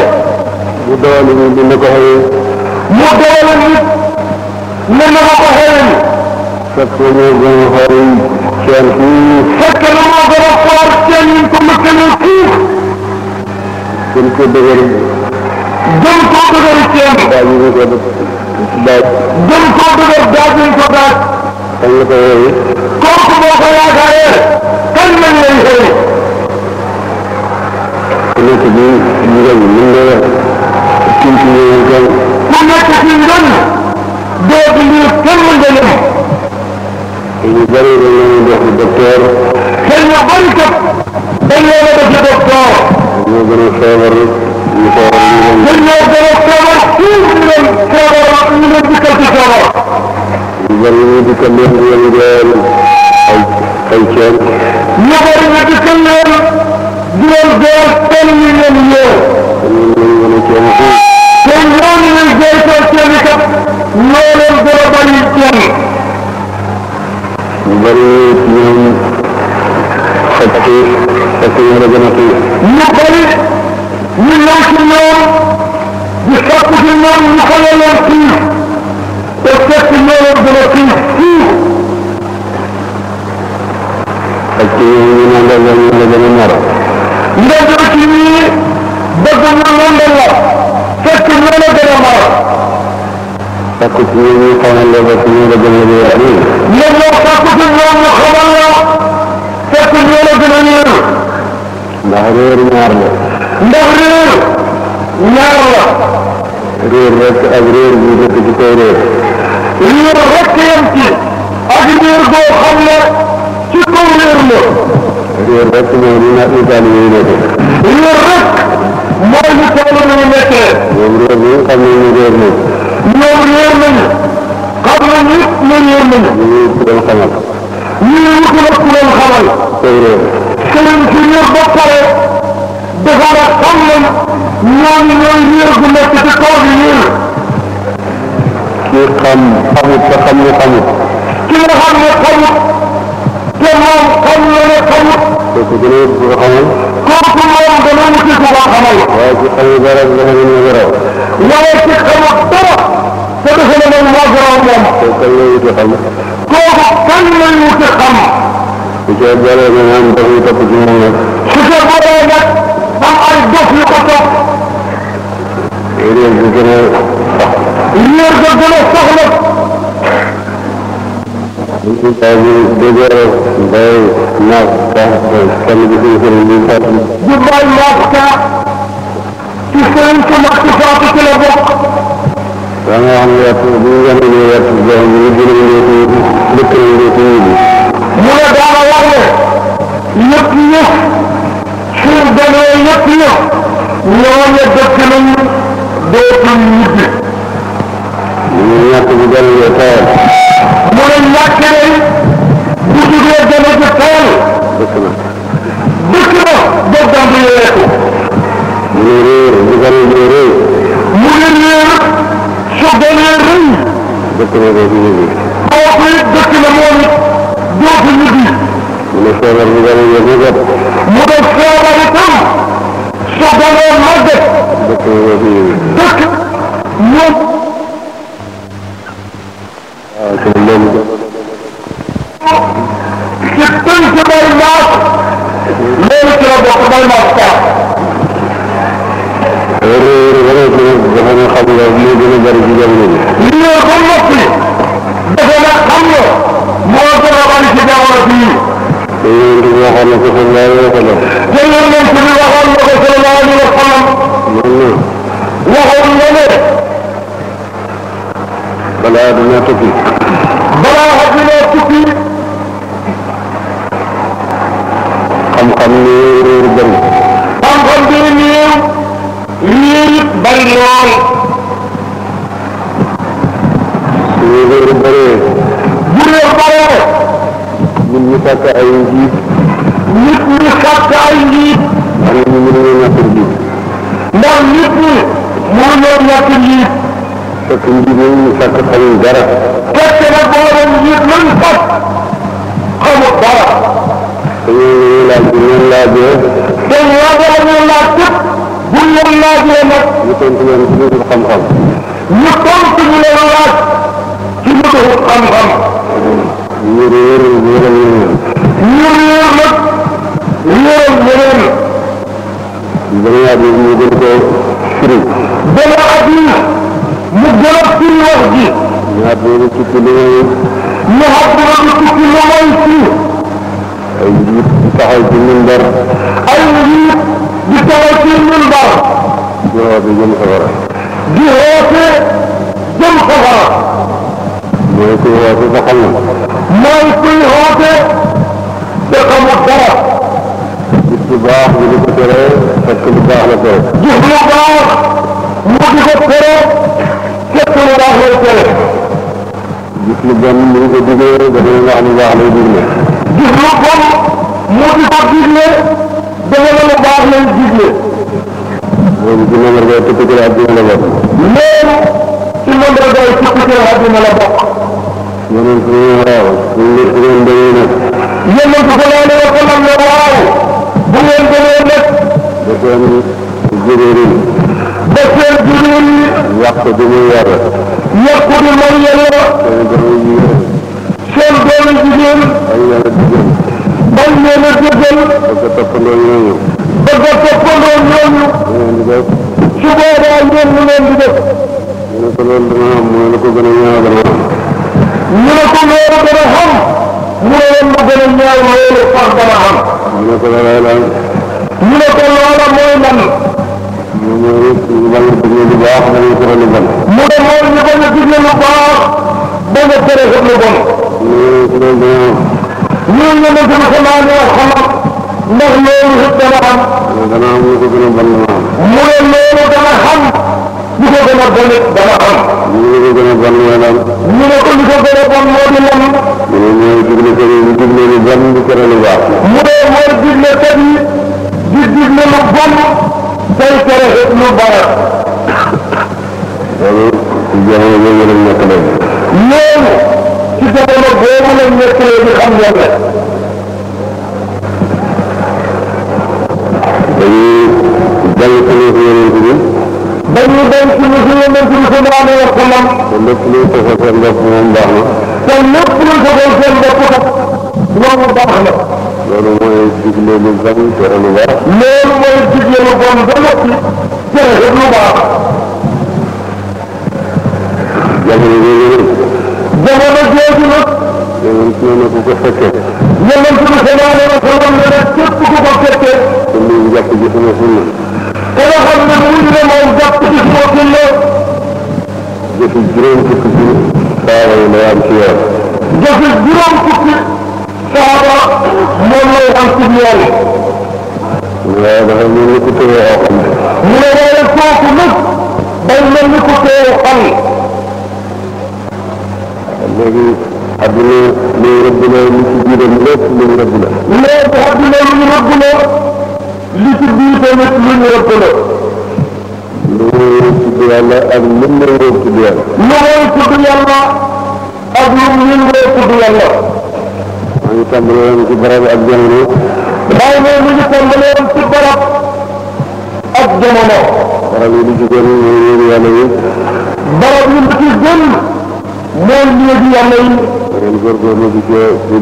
bu doole ñu dina ko xëy mu doole nit ne na ma ko xëy fekk ñu gën a xool seen fii fekk na moo gën a xool seen yi ko mëkkalee fuuf gën ko dëgër gën koo dëgër seen daaj ñu ko daaj gën koo dëgër daaj ñu ko daaj kañ la ko wéy kooku boo ko yaakaaree kañ lañ lay xëy ku nekk bi njëriñ mën na wax ci ñëw kenn ku nekk ci ngën doo di lii kenn njëriñ te ñu bari dañ leen def docteur te ñu bari kat dañ leen a def ci docteur ñoo gën a feebar ñu feebar ñu leen dañ ñoo gën a feebar fuuf ñu leen feebar ñu leen dikkal ci feebar ñu bari ñu dikkal leen di leen deel ay ceen ñu bari ñu dikkal leen di leen deel seen ñu leen ñëw ñun ñu gën a ceen fii te ñooñu ñuy jeytoo seen i kat ñoo leen gën a bari kenn ñu bari ci ñoom xaj xiif fekk ñoo la gën a xiif ñu bari ñu ñëw ci ñoom di sàkku ci ñoom ñu xale leen xiif te fekk ñoo leen gën a xiif xiif xaj ci ñoom ñu naan la ñu la gën a ñor nga jël ci ñii bëgg ñu nandal la fekk ñoo la gën a mar fekk ci ñoom ñu xamal la ba ci ñoo la gën a wér nii nga ñëw sàkku ci ñoom ñu xamal la fekk ñoo la gën a ñëw ndax réer ñaar la ndax réer ñaar la réer rek ak réer bu dëkk ci kaw réer réer rek yem ci ak réer boo xam ne ci kaw réer la réer rek mooy li na Italie yi nekk réer rek mooy li toolu ñu nekkee ñoom réer nañu xam nañ ne réer nañu. ñoom réer nañu. xam nañ it ne réer nañu. ñu ngi ku leen xamal. ñu ngi wut nag ku leen xamal. tey réer. sëriñ si réer ba pare dafa la xam nañ ñooñu ñooy réer gu nekk ci kaw bi réer. kii xam xamut te xam ne xamut. ki nga xam ne xamut te moom xam na ne xamut. kooku dina wut ku ko xamal. kooku moom dana wuti ku ko xamal. waaye ci xamul dara dafa ne ñu raw. waaye ci xamut dara te defe na moom moo garaw moom. kooku kan lay wuti xam. kooku kan lay wuti xam. su ca boolee nga naan daf ñu topp ci moom nag. su ca boolee nag am ay dof yu ko topp. réer bi gën a sax. réer ga gën a soxla. daal di déggee bay naaf sax kenn bi suñu sëriñ bi faatu. du bay naaf ka ci sëriñ su mag ci faatu ci la bokk. daa nga xam ne yàpp bu ñu gën a ñëw yàpp boo ñu gën a ñëw ci dëkk nañ ñëw ci ñibbi. mu ne daana wax ne yëpp yëpp suñ demee yëpp yëpp ñooñu dëkk nañ dootul ñibbi. ñu ñàkk bu gën a ñëw tawal. mu ne ñàkk nañ bu jugee dana ci tool. dëkk na. dëkk na bokkam bi yeeku. mu ne réer bu gën a ñëw réer. mu ne réer su gënee rëy. dëkk na doo ci ñibbi. kooku it dëkk na moom it dootu ñibbi. mu ne feebar bu gën a ñëw màggat. mu ne feebar itam su gënee màggat. dëkk na doo ci ñibbi. dëkk ñoom. waaw te loolu. ci tënk bay naaf loolu ci la bokk bay naaf kaa. réer ba léegi dafa ne xam nga moo gën a bari ci jamono bi. réer ba noppi dafa nag xam nga moo gën a bari ci jamono bii. te yéen di waxoon na ko sallallahu alayhi wa sallam. te yonent bi waxoon na ko sallallahu alayhi wa sallam. waxoon na ne. balaa dina tukki. balaa dina tukki. xam-xam ni réer bëri. xam-xam bi néew. réer it bari lool. su réer bëree. bu réer bëree. nit ñi sàkk ay njiit. nit ñi sàkk ay njiit. am na ñu mënuñoo ñàkk njiit. ndax nit ñi mënuñoo ñàkk njiit. fekk njiit yi ñu sàkk xamuñ dara. fekk nag boo doon njiit lañ sàkk xamul dara. te ñooñu laaj bi ñoom laajee. te ñoo ñu laaj képp bu ñu leen laajee nag. ñu tontu leen ci biir xam-xam. ñu tontu ñu leen laaj ci lu dul xam-xam. ñu réer réeral ñeneen. ñu réer nag réeral ñeneen. dana yaatu ñu gën ko firi. dana addis mu gën a firi wax ji. ñaar boobu tukki lu may. ñu xam dina di tukki lu may fii. ay njiit di taxaw ci minbar. ay njiit di taxaw ci minbar. di woote jëm safara. di woote jëm safara. mooy kuy woote ba xam na. mooy kuy woote te xamul dara. gis lu baax ñu di ko tere fekk lu baax la tere. gis lu baax mu di ko tere fekk lu baax lay tere. gis lu bon mu ngi ko digee dafa ne wax lu baax lay digle. gis lu bon mu di ko digle dafa ne lu baax lay digle. loolu ci mandargaay tukki ci àddina la bokk. loolu ci mandargaay tukki ci àddina la bokk. yonent bi ne waaw bu ngeen demee nag. yonent bi sallallahu alayhi wa sallam ne waaw bu ngeen demee nag. ba seen jigéen ba seen jigéen ñi. yàq di muy yàlla. yàqu di mooy yàlla. seen doomu jigéen. seen doomu jigéen. ay yàlla jigéen. bañ leen a dëggal. bëgg a toppandoo ñooñu. bëgg a toppandoo ñooñu. lu ngeen di def. su boobaa ngeen lu leen di def. ñu ne ko loolu dana am mu ne la ko gën a ñaaw dana am. ñu ne ko loolu dana xam. mu ne leen ma gën a ñaaw loolu sax dana xam. ñu ne ko loolay lan. ñu ne ko loola mooy lan. mu ne ñu bañ a digle lu baax dañuy tere lu bon. mu ne mooy ñu bañ a digle lu baax bañ a tere lu bon. ñu ne ko loolu dana am. ñun ñu ne dina ko naan yoo xamal ndax loolu it dana am. dana am lu ko gën a bon dana am. mu ne loolu dana xam bu ko gën a bon it dana am. ñu ne ko gën a bon mooy lan. ñu ne ko li ko gën a bon moo di lan. ñu ne ñooy digle kër yi di digle lu bon di tere lu baax. mu ne mooy digle kat yi di digle lu bon tey tere lu baax. loolu ci jamono boobu lañ nekk léegi. loolu ci jamono boobu lañ nekk léegi xam ngeen ne. dañuy jàng suñu yonent bi. dañuy dem suñu yonent bi sallallahu alayhi wa sallam. te lépp luy soxal seen bopp moom baax na. te lépp luy soxal seen bopp kat loolu baax na. loolu mooy digle lu bon tere lu baax. loolu mooy digle lu bon ba noppi tere lu baax. jamono jooju nag. jamono jooju nag. yonent nee na ku ko fekkee. yonent bi sallallahu alayhi wa sallam ne nag képp ku ko fekkee. te muy jàpp ci sama sunna. te nga xam ne mu ngi ne moom jàpp ci sama sunna. jëfi juróom fukki ci saaba yi lay am ci yoon. jëfi juróom fukki saaba moom lay am ci yoon. waaye dafa mel ni ku tëye aw xam. mu ne waaye kooku nag day mel ni ku tëye xam. léegi adduna luy rëbb la li ci biiram lépp luy rëbb la. léegi adduna lu ñu rëbb la li ci biir tamit lu ñu rëbb la. lu muy tudd yàlla ak lu muy wóor tudd yàlla. lu muy tudd yàlla ak lu muy wóor tudd yàlla. maa ngi tàmbale woon ci barab ak jamono. waaye moom mi ngi tàmbale woon ci barab ak jamono. barab yi li ci gën mooy yéegi yàlla yi. barab yi li ci gën mooy yéegi yàlla yi. ngeen góorgóorlu di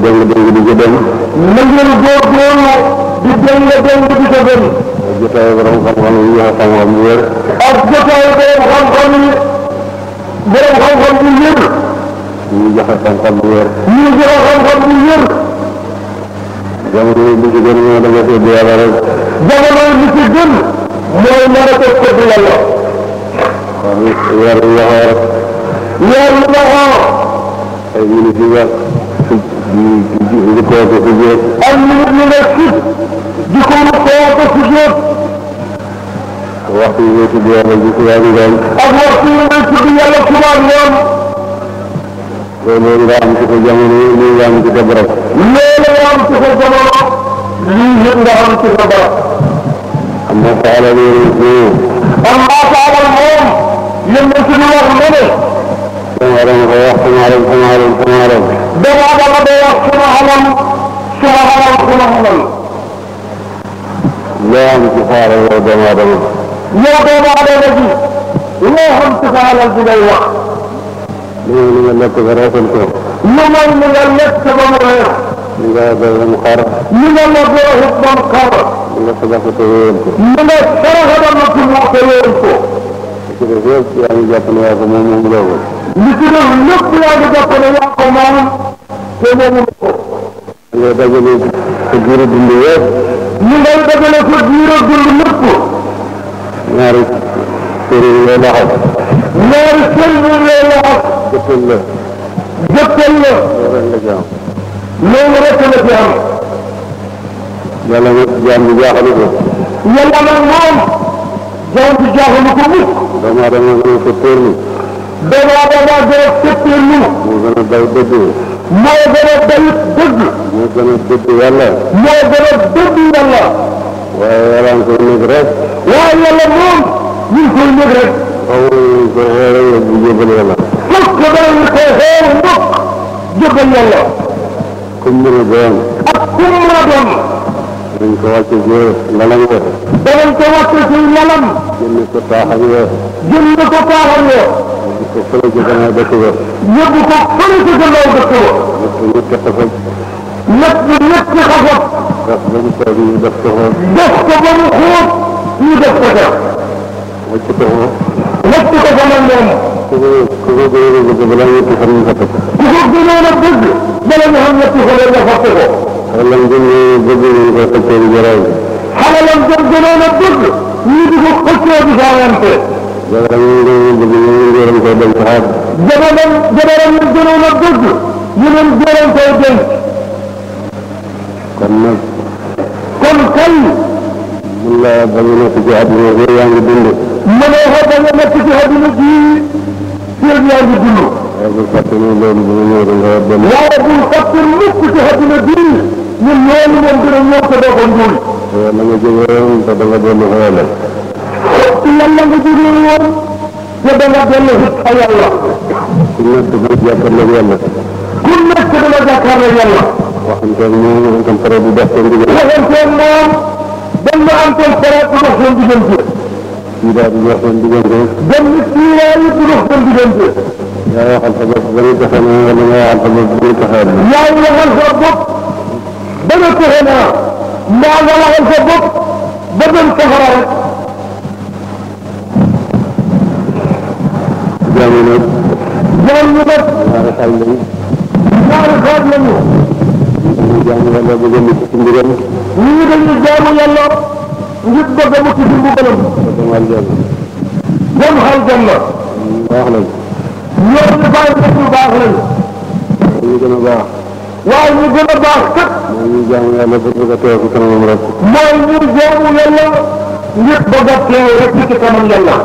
deng di ko dem. na ngeen góorgóorlu di deng di ko dem. ak jotaayu borom xam-xam yi ñu xam-xam bu wér. ak jotaayu borom xam-xam yi borom xam-xam bu wér. ñu joxe xam-xam bu wér. ñu joxe xam-xam bu wér. jamono yi li ci gën mooy da nga tudd yàlla rek. jamono yi li ci gën mooy mën a teg tudd yàlla. waaw weer yi waxoo rek. weer yi waxoo. ay minutes yi nga di koo ko si jóot. ay minutes yi nga sit di ko koo ko si jóot. waxtu yi ngay tudd yàlla ci suba ngoon. ak waxtu yi ngay tudd yàlla suba ngoon. loolu nga am ci sa jamono lii nga am ci sa barab. loolu nga am ci sa jamono lii yëpp nga am ci sa barab. am na sa alal yi am naa sa alal moom yéen a ci wax ne ne. sama alal ko wax sama alal. doomu aadama day wax sama alal. loo am ci sa alal yow doomu aadama. yow doomu aadama ji loo xam ci sa alal bi ngay wax. li nga lekk ba reesal ko. lu mooy li nga lekk ba mu reer. li nga doon xar. li nga la doon doon xar. li nga sadaqa te wéyal ko. li nga saraxa ba noppi mu te wéyal ko. li ci def yëpp yaa ngi jàpp ne yaa ko moom loo ko. li ci def lépp yaa ngi jàpp ne yaa ko moom te moomu ko. nga dajale sa biir dund yëpp. li ngay dajale sa biir dund lépp. ñaari kër yi ngay laxas. ñaari kër yi ngay laxas. jëppal la. loolu rek la ci am. loolu rek la ci am. yàlla nag jaam bi jaaxalu ko. yàlla nag moom jaam bi jaaxalu ko mukk. doomu aadama gën a fëtteerlu. doomu aadama gën a fëtteerlu. moo gën a daw dëgg. moo gën a dawit dëgg. moo gën a dëgg yàlla. moo gën a dëgg yàlla. waaye yàlla nga koy nekk rek. waaye yàlla moom ñu ngi koy nekk rek. xaw ma ñu koy xeere yow bu jébal yàlla. fokk danañu koy xeer mbokk jébal yàlla. comme mën a doon. ak kum mën a doon. dañ ko wàcce ci lalam ya. danañ ko wàcce ci lalam. génne ko taaxam ya. génne ko taaxam ya. di ko fële ci gannaaw dëkk ba. yóbbu ko fële ci gannaaw dëkk ba. ñett xafaj. ñetti xafat. daf ba mu toog ñu def ko fa. def ko ba mu xóot ñu def ko ca. wàcc ko fa. wàcc ko fa nag moom. ku ko gënoon a bëgg balaa ñetti fan ñu fàtte ko. ku ko gënoon a bëgg bala ñu xam ñetti fan nga fàtte ko. xelam gën ñu bëgg ñu ko xëccee di jaraay bi. xalalam gënoon a bëgg ñu di ko xëccee di jaayante. jabaram ñu bëgg ñu ngeen koy dem saxaat. jabaram ñu gënoon a bëgg ñu leen gënoon koy denc. kon nag. kon kay. mën la ba nga nekk ci àdduna bi yaa ngi dund. mu ne ko ba nga nekk ci àdduna bi fii yaa ngi dund. waaye bul fàtte ne loolu dina ñëw da nga dem. waaye bul fàtte mukk ci àdduna bi ñun loolu moom dina ñëw te doo ko njuuy. yàlla nga jógee woon te da nga dellu fa yàlla. ci yàlla nga jógee woon te da nga dellu fa yàlla. ku nekk ba jàkkaarloog yàlla. ku nekk dana jàkkaarloog yàlla. waxanteeg moom itam pare bu def seen diggante. waxanteeg moom dañ la am seen pare bu dox seen diggante. kii daal di dox seen diggante. dem ni kii waaye bu dox seen diggante. yaa waxal sa bopp ba nga taxaw ne wala nga waxal sa bopp ba nga taxaw ne. yaa waxal sa bopp ba nga taxaw naa mbaa nga waxal sa bopp ba dem safara rek. jaamu nag. jaamu nag. ñaari xaaj lañu. ñaari xaaj lañu. ñu jaamu yàlla bëgg a mucc ci mbiram. ñii dañuy jaamu yàlla ngir bëgg a mucc ci mbugalam. dem aljanna. dem aljanna. baax lañ. ñooñu bàyyi nag ñu baax lañu. ñu gën a baax. waaye ñu gën a baax kat. mooy ñu jaamu yàlla ba bëgg a teew ci kanamam rek. mooy ñu jaamu yàlla ngir bëgg a teew rek ci kanam yàlla.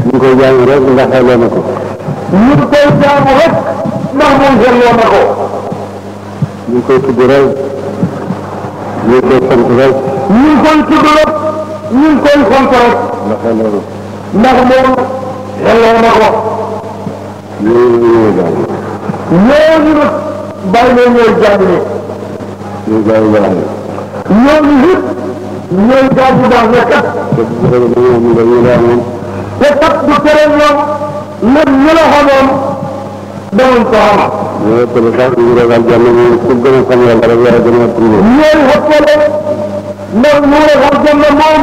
ñu koy jaamu rek ndax xeloo na ko. ñu koy jaamu rek ndax moom xelloo na ko. ñu koy tudd rek. ñu koy sant rek. ñu koy tudd rek. ñu koy sant rek. ndax xeloo na. ndax moom xelloo na ko. ñooñu ñooy jaamu. ñooñu nag bàyyi leen ñooy jaamu ne. ñooy jaamu baax la. ñooñu it ñooy jaamu baax ne kat. te bu fekkee ne ñoom dañuy la amoon. te kat du tere ñoom lépp ñu la xamoon danañ ko xam. ñoo ëppale sax ñu ngi ragal jàmm ñu ku gën a xam yàlla rek yaa gën a tudd. ñooy xëppale ndax ñu ragal jàmm moom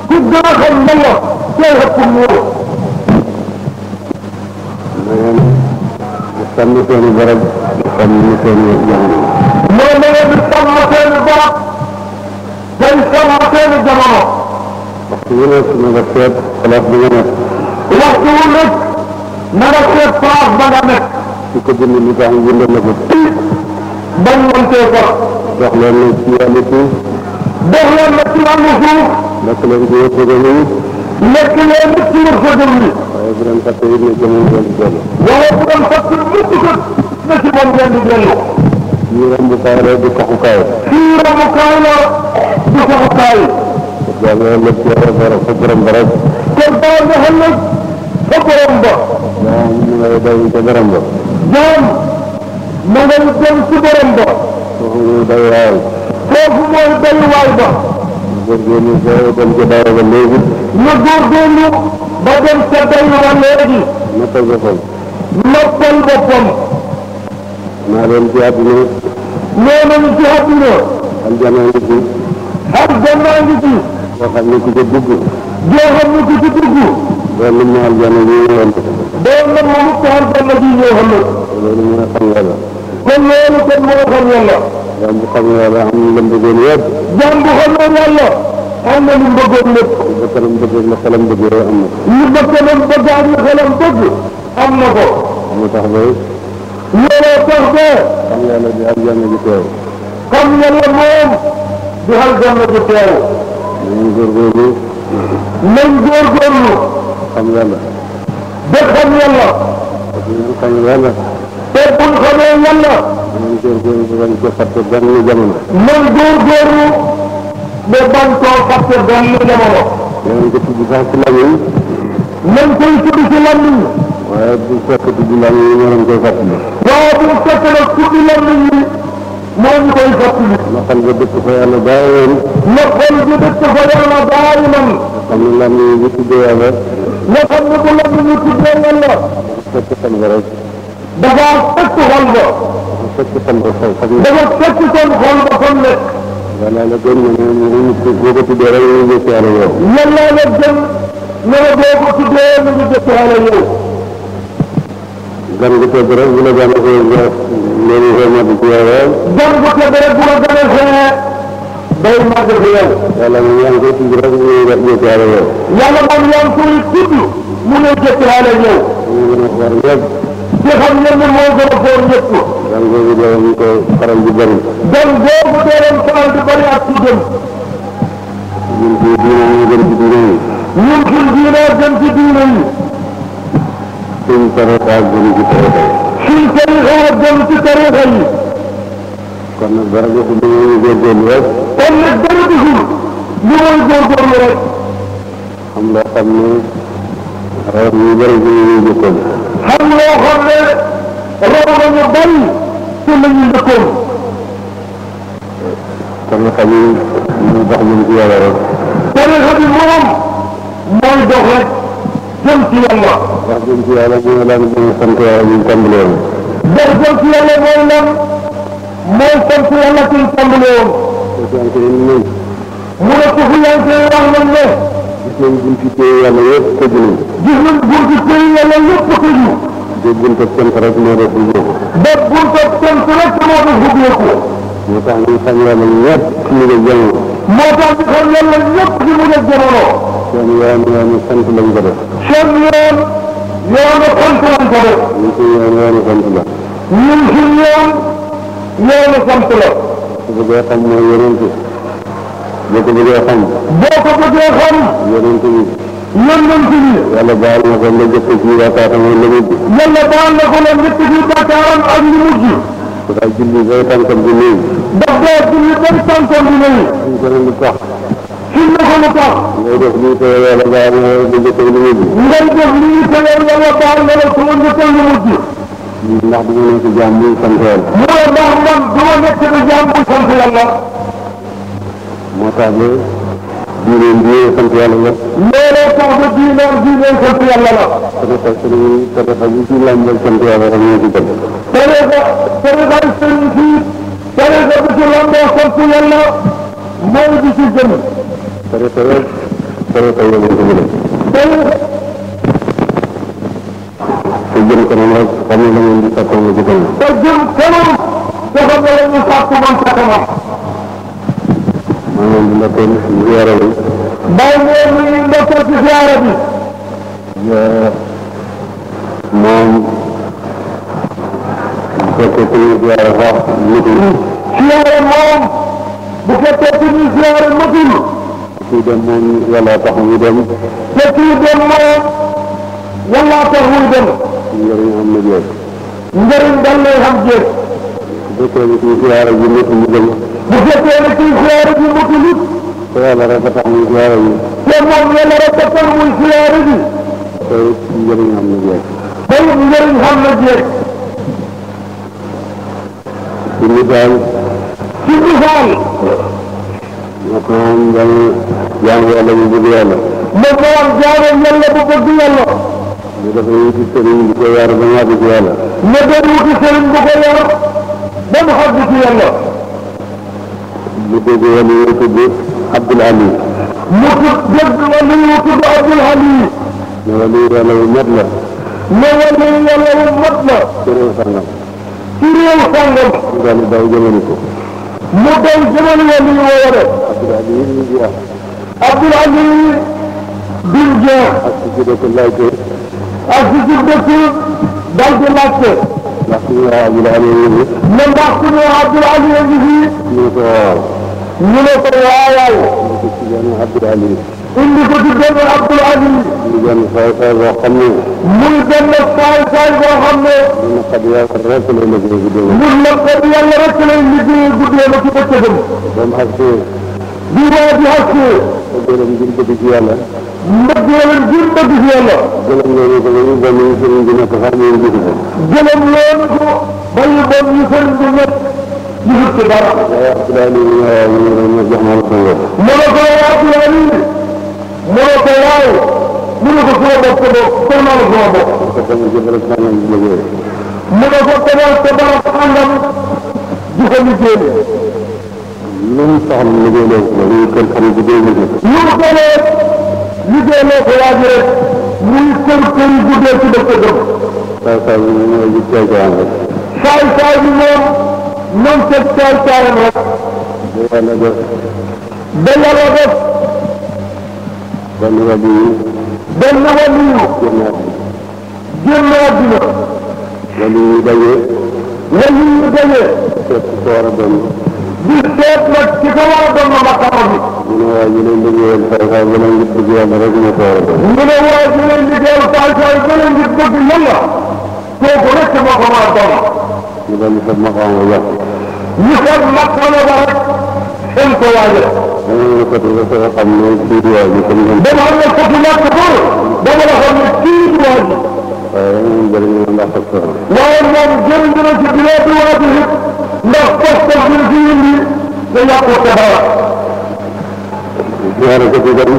ku gën a xam yàlla cay xëpp muur. da ngeen di sàmm seen i barab di sàmm seen i jamono. mooy da ngeen di sàmm seen i barab day sàmm seen i jamono. waxtu wu nekk na nga seet place bi nga nekk. waxtu wu nekk na nga seet place ba nga nekk. su ko bind lu tax ñu bindal la ko. bañ mëntee ko. dox leen ne ci wàllu suuf. dox leen na ci wàllu suuf. lekk leen ci wërsëgam yi. lekk leen ci wërsëgam yi. waaye bu doon fàtte it ne jamono ngeen di dellu. waaye bu doon fàtte mukk kat na ci moom ngeen di dellu. ñu rombukaay la di taxukaay. fii rombukaay la di taxukaay. yaa ngi leen lépp yàlla borom fa borom ba rek. kon baa nga xam nag fa borom ba. yaa ngi ngay day ca borom ba. jaam ma ngay dem ci borom ba. foofu muy day waay. foofu mooy dayuwaay ba. góorgóorlu ba dem ca daara ba léegi. na góorgóorlu ba dem ca dayu ba léegi. noppal boppam. noppal boppam. naa leen ci àdduna. nee nañu ci àdduna. aljanna ngi ci. aljanna ngi ci. boo xam ne ku ca dugg. joo xam ne ku ci dugg. doon nañu aljanna ñu ñëwoon. doon na mu ko aljanna ji ñëw xam ne. loolu mooy xam yàlla. kon loolu kon moo xam yàlla. jaam bu xam yàlla am na lu mu bëggoon yëpp. jaam bu xamee yàlla am na lu mu bëggoon lépp. ba kanam bëgg la xelam bëgg rek am na. lu ba kanam bëgg ak lu xelam bëgg am na ko. moo tax ba looloo tax ba xam yàlla di aljanna ji teew. xam yàlla moom di aljanna ji teew. nañu góorgóorlu. nañ góorgóorlu. xam yàlla. ba xam yàlla. parce que ñu xam yàlla. te buñ xamee yàlla. nañ góorgóorlu ba bañ ko fàtte benn jamono. nañ góorgóorlu ba bañ koo fàtte benn jamono. danañ ko tudd sax ci lamiñ. nañ koy tudd ci làmmiñ. waaye bu fekk tudd lamiñ yi ñoo leen koy fàttali. waaye bu fekk nag tudd làmmiñ yi moo ñu koy fàttali. na xel ba dëkk fa yàlla bàyyi na xol bi dëkk fa yàlla bàyyi man. xam ne lamiñ yi bu tuddee yàlla. nga xam ne bu làmmiñ yi tuddee yàlla. fekk xel ba rek. dafa fekk xol ba. fekk xel ba xol xam ne. dafa fekk seen xol ba fa nekk. yàlla la gën ñu ne ñu boo ko tuddee rek ñu jëkk yàlla yow. yàlla la gën ne la boo ko tuddee ñu ngi jëkk yàlla yow. gan gu tedd rek bu la gan ko loolu koy màgg ci yow rek. gan gu tedd rek bu la gën a xëyee day màgg fi yow. yàlla moom yaa ngi koy tudd rek ñu ngi jëkk yàlla yow. yàlla moom yaa ngi koy tudd mu ngi jëkk yàlla yow. ñu gën a war ñëpp. te xam ngeen ne moo gën a foor ñëpp. gan googu doon ko faral di bëri. gan googu dee leen faral di bëri ak ci jëm. ñun suñu diine ñu gën ci diine yi. ñun suñu diine gën ci diine yi. suñ tarixa gën ci tarixa yi. suñ tarixa gën ci tarixa yi. kon nag dara desul lu muy góorgóorlu rek. kon nag dara desul lu muy góorgóorlu rek. xam loo xam ne raw ñu bëri ci ñu jëkkoon. xam loo xam ne raw nañu bari ci la ñu jëkkoon. tarixa bi ñu dox jëm ci yàlla rek. tarixa bi moom mooy dox rek jëm ci yàlla. wax jëm ci yàlla mooy lan mooy sant yàlla ñu tàmbalee woon. dox jëm ci yàlla mooy lan mooy sant yàlla ci tàmbalee woon. mu ne ko fu yànke wax nañ ne. gis nañ bunti téye yàlla yëpp tëj nañ. gis nañ bunti téye yàlla yëpp tëju. de bunta cant rek moo def ubbeeku. ba bunta cant rek moo def ubbeeku. moo tax ñu xam yàlla ñëpp ci mu def jamono. moo tax ñu xam yàlla ñëpp ci mu def jamono. seen yoonu sant lañ ko def. seen yoonu sant lañ ko def. ñun suñu yoonu sant la. ñun suñu yoonu sant la. su bëggee xam mooy yonent boo ko bëggee xam. boo ko bëggee xam. yonent bi. yonent bi. yàlla baal na ko la jëkk ci baakaatam la mujj. yàlla baal na ko la njëkk ci baakaaram ak li mujj. su daa julli bay tànkam di nuyu. daf daa julli bay tànkam di nuyu. suñ ko ne lu tax. suñ ne ko lu tax. ngay def lii te yàlla baal na la jëkk li mujj. ngay def lii te yàlla baal na la su ma njëkk li mujj. ndax du ma nekk jaam buy sant yàlla. mu ne ndax man du ma nekk di jaam buy sant yàlla. moo tax ba diine bi sant yàlla la. looloo tax ba diine sant yàlla la. tarixa bi ci làmbal sant yàlla rek ñoo ci gën. tarixa sëriñ si tarixa bi ci làmbal sant yàlla mooy bi ci gën. tarixa rek tarixa yonent bi la. te jëm kanam rek xam ne la ngeen di sàkkoo nga ci kanam. te jëm kanam te xam ne la ñu sàkk man sa kanam. maa ngi leen di ndokkeel ci ziyaara bi. Baye Mor mi ngi ndokkeel ci ziyaara bi. moom bu fekkee ku ñuy ziyaara sax matul. ziyaara moom bu fekkee ku ñuy ziyaara matul. kii dem moom yàlla tax muy dem. te kii dem moom yàlla tax muy dem. njëriñ am na jeex. njëriñ dañ lay xam jeex. bu fekkee ni kii ziyaara ji matul mu dem. bu fekkee ne kii ziyaara ji matul it. te yàlla rek a tax muy ziyaara ji. te moom yàlla rek a tax muy ziyaara ji. te njëriñ am na jeex. tey njëriñ xam na jeex. ci misaal. ci misaal. maanaam dañ jaamu yàlla bu bëgg yàlla. mais moom jaamu yàlla bu bëgg yàlla. ñu dafa wuti sëriñ bu ko yar ba mu àgg ci yàlla. mais day wuti sëriñ bu ko yar ba mu àgg ci yàlla. mu dégg wàllu yu tudd Abdul Ali. mu dégg wàllu yu tudd Abdul Ali. ne wàllu yàlla bu mat la. ne wàllu yàlla bu mat la. ci réew sangam. ci réew sangam. mu daal di daw jëmale ko. mu daw jëmale wàllu yu wóore. Abdul Ali yi ñu jeex. Abdul Ali duñ jeex. ak ci ci dëkk laajte. ak ci ci dëkk daal di laajte. ndax suñu waa Abdul Ali yi ñu. ne ndax suñu Abdul Ali yi ngi fi. ñu ne ko waaw. ñu ne ko waaw. ñu ko ci benn Abdul Ali. indi ko ci benn Abdul Ali. ñu benn saay saay boo xam ne. muy benn saay saay boo xam ne. ñu ne xat yàlla rek lay liggéey guddee ba. ñun nag kat yàlla rek lay liggéey guddee ba ci bëccëgam. ba mu àgsee. bi waa di àgsee. te gërëm ngir bëgg ci yàlla. mbëggeelam ngir bëgg ci yàlla. gërëm loolu ko ba ñu ba ñu sëriñ bi nekk sax ñu gis ko. gëlëm loolu ko ba ñu bon ñu sëriñ bi nekk gisut ci dara. waaye Abdul Ali ñu ne waaw ñu ne jox ma la sa ngor. mu ne ko Abdul Ali mu ne ko waaw mu ne ko sama bopp sa bopp teg naa la sama bopp. parce que tamit jëf rek sàngam di liggéey. mu ne ko tegal sa barab àndam di ko liggéey. lu mu soxla liggéey loo ko muy kër xam bu dee liggéey. lu mu ko nee liggéey loo ko waaj rek muy kër kër yu guddee ci dëkk dëkk. saa saa bi moom mooy ji caay caayam rek. saay saay bi moom ñoom teg caay caayam rek. ba yàlla def. ba yàlla def. benn wàll yi. benn wàllu yu. génn àddina. wàll yi daje. wàllu yu daje. seet ko war a doon. di seet nag ci ko war a doon maqaama bi. mu ne waa ji leen liggéeyal saay saay ba leen ngir bëgg yàlla rek ñu ko war a def. mu ne waa ji leen liggéeyal saay saay ba leen ngir bëgg yàlla kooku rek moo ko war a doon. ñu daal di sa maqaam ba yàq. ñu seet maqaam ba rek seen ko waajal. dañoo ko tudd dafa xam ne kii di waaj comme ñoom. dama xam ne foofu nekk ko dama la xam ne kii di waaj. waaye moom jëriñu na ndax ak waaye moom jëriñu na ci biir di waaj it ndax postal bi ci indi da yàqu sa dara. siyaare ko ci dem.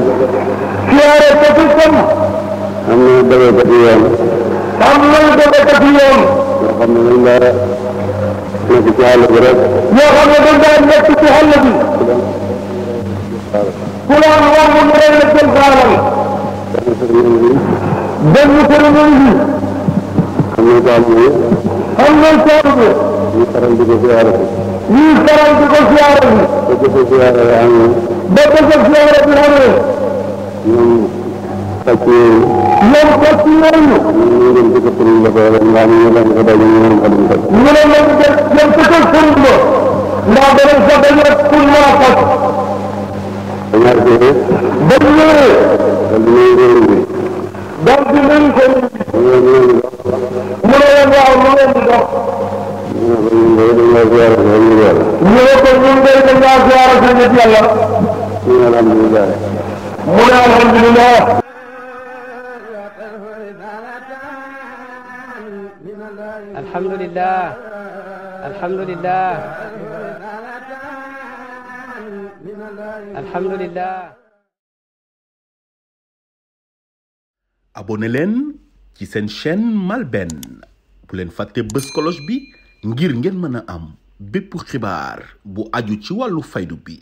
siyaare ko ci dem. am na dawalkat yi yoon. am na dawalkat yi yoon. yoo xam ne dañ daa nekk ci àll bi rek. yoo xam ne dañ daa nekk ci àll bi. ku laan wax mu ne la jël gaalam. benn cérémonie bi. am na taal bi. am na taal bi. ñu faral di ko siyaare bi. ñuy faral di ko siyaare bi. ba ko siyaare bi amee. ba ko siyaare bi amee. ñoom sàcc yooyu. ñoom sàcc yooyu. ñu ngi leen di ko tëral la ko rek ndax ñu leen ko daje ñu leen ko duñ ko. ñu ne leen de ñoom ci kër sëriñ ba. ndax danañ fa daje pour maa fas. dañaar jëlee. ba ñëwee. daal di leen réew mi. daal di leen ko. ñu ne leen di dox. mu ne leen waaw mu leen di dox. ñu ne ko ñun de dañoo siyaare si ñu yàlla. ñu ne ko ñun de dañoo siyaare si nit yàlla. ñu ne alhamdulilah. mu ne alhamdulilah. alhamdulillah alhamdulillah alhamdulillah. abonné leen ci seen chaîne MALBN bu leen fàtte bës cloche bi ngir ngeen mën a am bépp xibaar bu aju ci wàllu faydu bi.